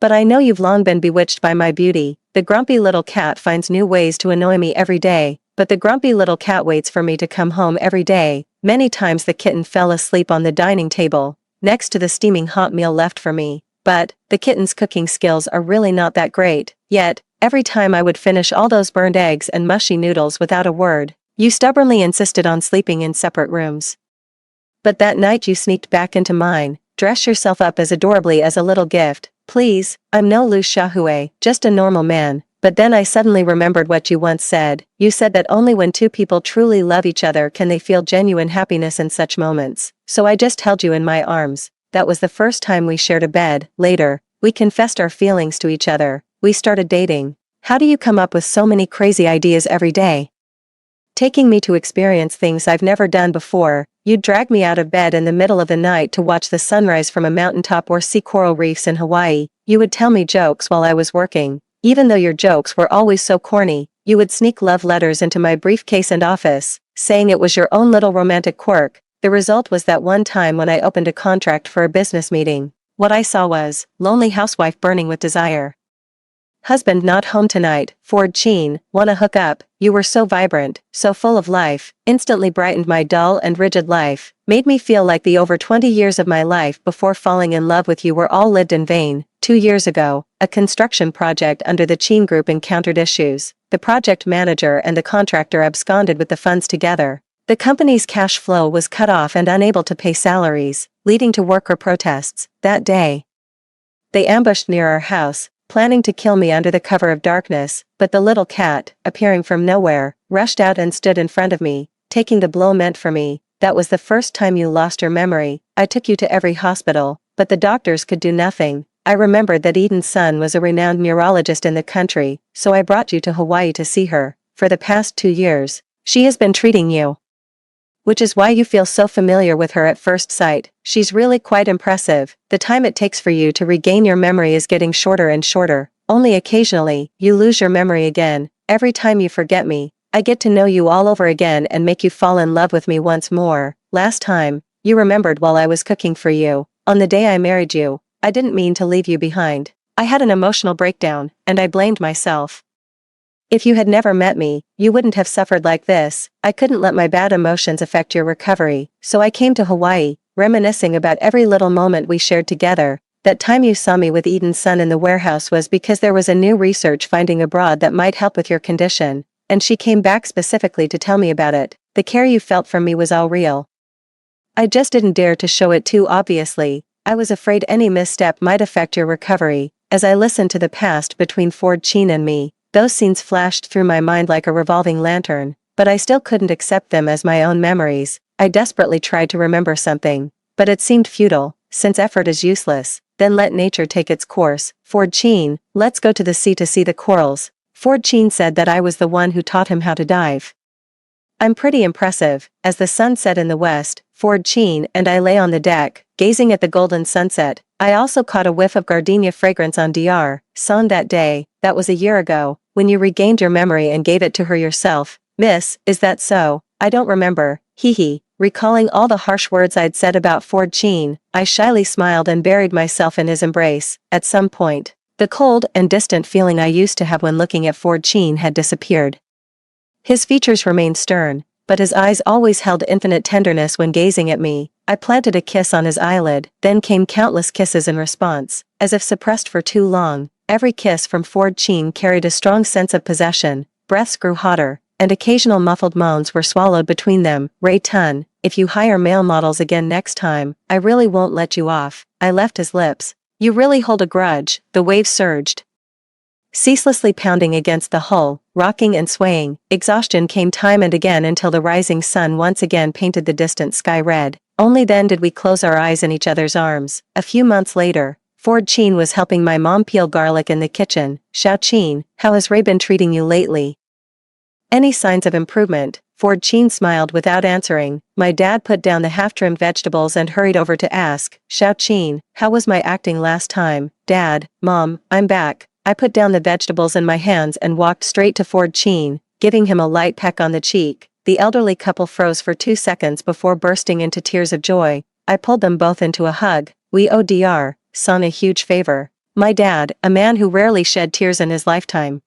but I know you've long been bewitched by my beauty. The grumpy little cat finds new ways to annoy me every day, but the grumpy little cat waits for me to come home every day. Many times the kitten fell asleep on the dining table, next to the steaming hot meal left for me, but the kitten's cooking skills are really not that great. Yet, every time I would finish all those burned eggs and mushy noodles without a word, you stubbornly insisted on sleeping in separate rooms. But that night you sneaked back into mine, dressed yourself up as adorably as a little gift. Please, I'm no Lu Xiaohui, just a normal man. But then I suddenly remembered what you once said. You said that only when two people truly love each other can they feel genuine happiness in such moments. So I just held you in my arms. That was the first time we shared a bed. Later, we confessed our feelings to each other. We started dating. How do you come up with so many crazy ideas every day? Taking me to experience things I've never done before. You'd drag me out of bed in the middle of the night to watch the sunrise from a mountaintop or see coral reefs in Hawaii. You would tell me jokes while I was working. Even though your jokes were always so corny, you would sneak love letters into my briefcase and office, saying it was your own little romantic quirk. The result was that one time when I opened a contract for a business meeting, what I saw was, lonely housewife burning with desire. Husband not home tonight. Ford Chin, wanna hook up? You were so vibrant, so full of life, instantly brightened my dull and rigid life, made me feel like the over 20 years of my life before falling in love with you were all lived in vain. 2 years ago, a construction project under the Chin Group encountered issues. The project manager and the contractor absconded with the funds together. The company's cash flow was cut off and unable to pay salaries, leading to worker protests. That day, they ambushed near our house, planning to kill me under the cover of darkness, but the little cat, appearing from nowhere, rushed out and stood in front of me, taking the blow meant for me. That was the first time you lost your memory. I took you to every hospital, but the doctors could do nothing. I remembered that Eden's son was a renowned neurologist in the country, so I brought you to Hawaii to see her. For the past 2 years, she has been treating you. which is why you feel so familiar with her at first sight. She's really quite impressive. The time it takes for you to regain your memory is getting shorter and shorter. Only occasionally, you lose your memory again. Every time you forget me, I get to know you all over again and make you fall in love with me once more. Last time, you remembered while I was cooking for you. On the day I married you, I didn't mean to leave you behind. I had an emotional breakdown, and I blamed myself. If you had never met me, you wouldn't have suffered like this. I couldn't let my bad emotions affect your recovery, so I came to Hawaii, reminiscing about every little moment we shared together. That time you saw me with Eden's son in the warehouse was because there was a new research finding abroad that might help with your condition, and she came back specifically to tell me about it. The care you felt from me was all real. I just didn't dare to show it too obviously. I was afraid any misstep might affect your recovery. As I listened to the past between Ford Sheen and me, those scenes flashed through my mind like a revolving lantern, but I still couldn't accept them as my own memories. I desperately tried to remember something, but it seemed futile, since effort is useless. Then let nature take its course. Ford Sheen, let's go to the sea to see the corals. Ford Sheen said that I was the one who taught him how to dive. I'm pretty impressive. As the sun set in the west, Ford Sheen and I lay on the deck, gazing at the golden sunset. I also caught a whiff of gardenia fragrance on Dr. Son that day. That was a year ago, when you regained your memory and gave it to her yourself. Miss, is that so? I don't remember. Hee hee. Recalling all the harsh words I'd said about Ford Sheen, I shyly smiled and buried myself in his embrace. At some point, the cold and distant feeling I used to have when looking at Ford Sheen had disappeared. His features remained stern, but his eyes always held infinite tenderness when gazing at me. I planted a kiss on his eyelid, then came countless kisses in response, as if suppressed for too long. Every kiss from Ford Sheen carried a strong sense of possession. Breaths grew hotter, and occasional muffled moans were swallowed between them. Ray Tun, if you hire male models again next time, I really won't let you off. I left his lips. You really hold a grudge. The waves surged, ceaselessly pounding against the hull, rocking and swaying. Exhaustion came time and again until the rising sun once again painted the distant sky red. Only then did we close our eyes in each other's arms. A few months later, Ford Sheen was helping my mom peel garlic in the kitchen. Xiao Sheen, how has Ray been treating you lately? Any signs of improvement? Ford Sheen smiled without answering. My dad put down the half-trimmed vegetables and hurried over to ask, Xiao Sheen, how was my acting last time? Dad, Mom, I'm back. I put down the vegetables in my hands and walked straight to Ford Sheen, giving him a light peck on the cheek. The elderly couple froze for 2 seconds before bursting into tears of joy. I pulled them both into a hug. We owe Dr. Son a huge favor. My dad, a man who rarely shed tears in his lifetime,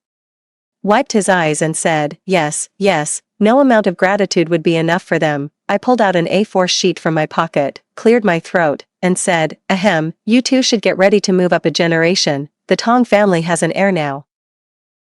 wiped his eyes and said, yes, yes, no amount of gratitude would be enough for them. I pulled out an A4 sheet from my pocket, cleared my throat, and said, ahem, you two should get ready to move up a generation. The Tong family has an heir now.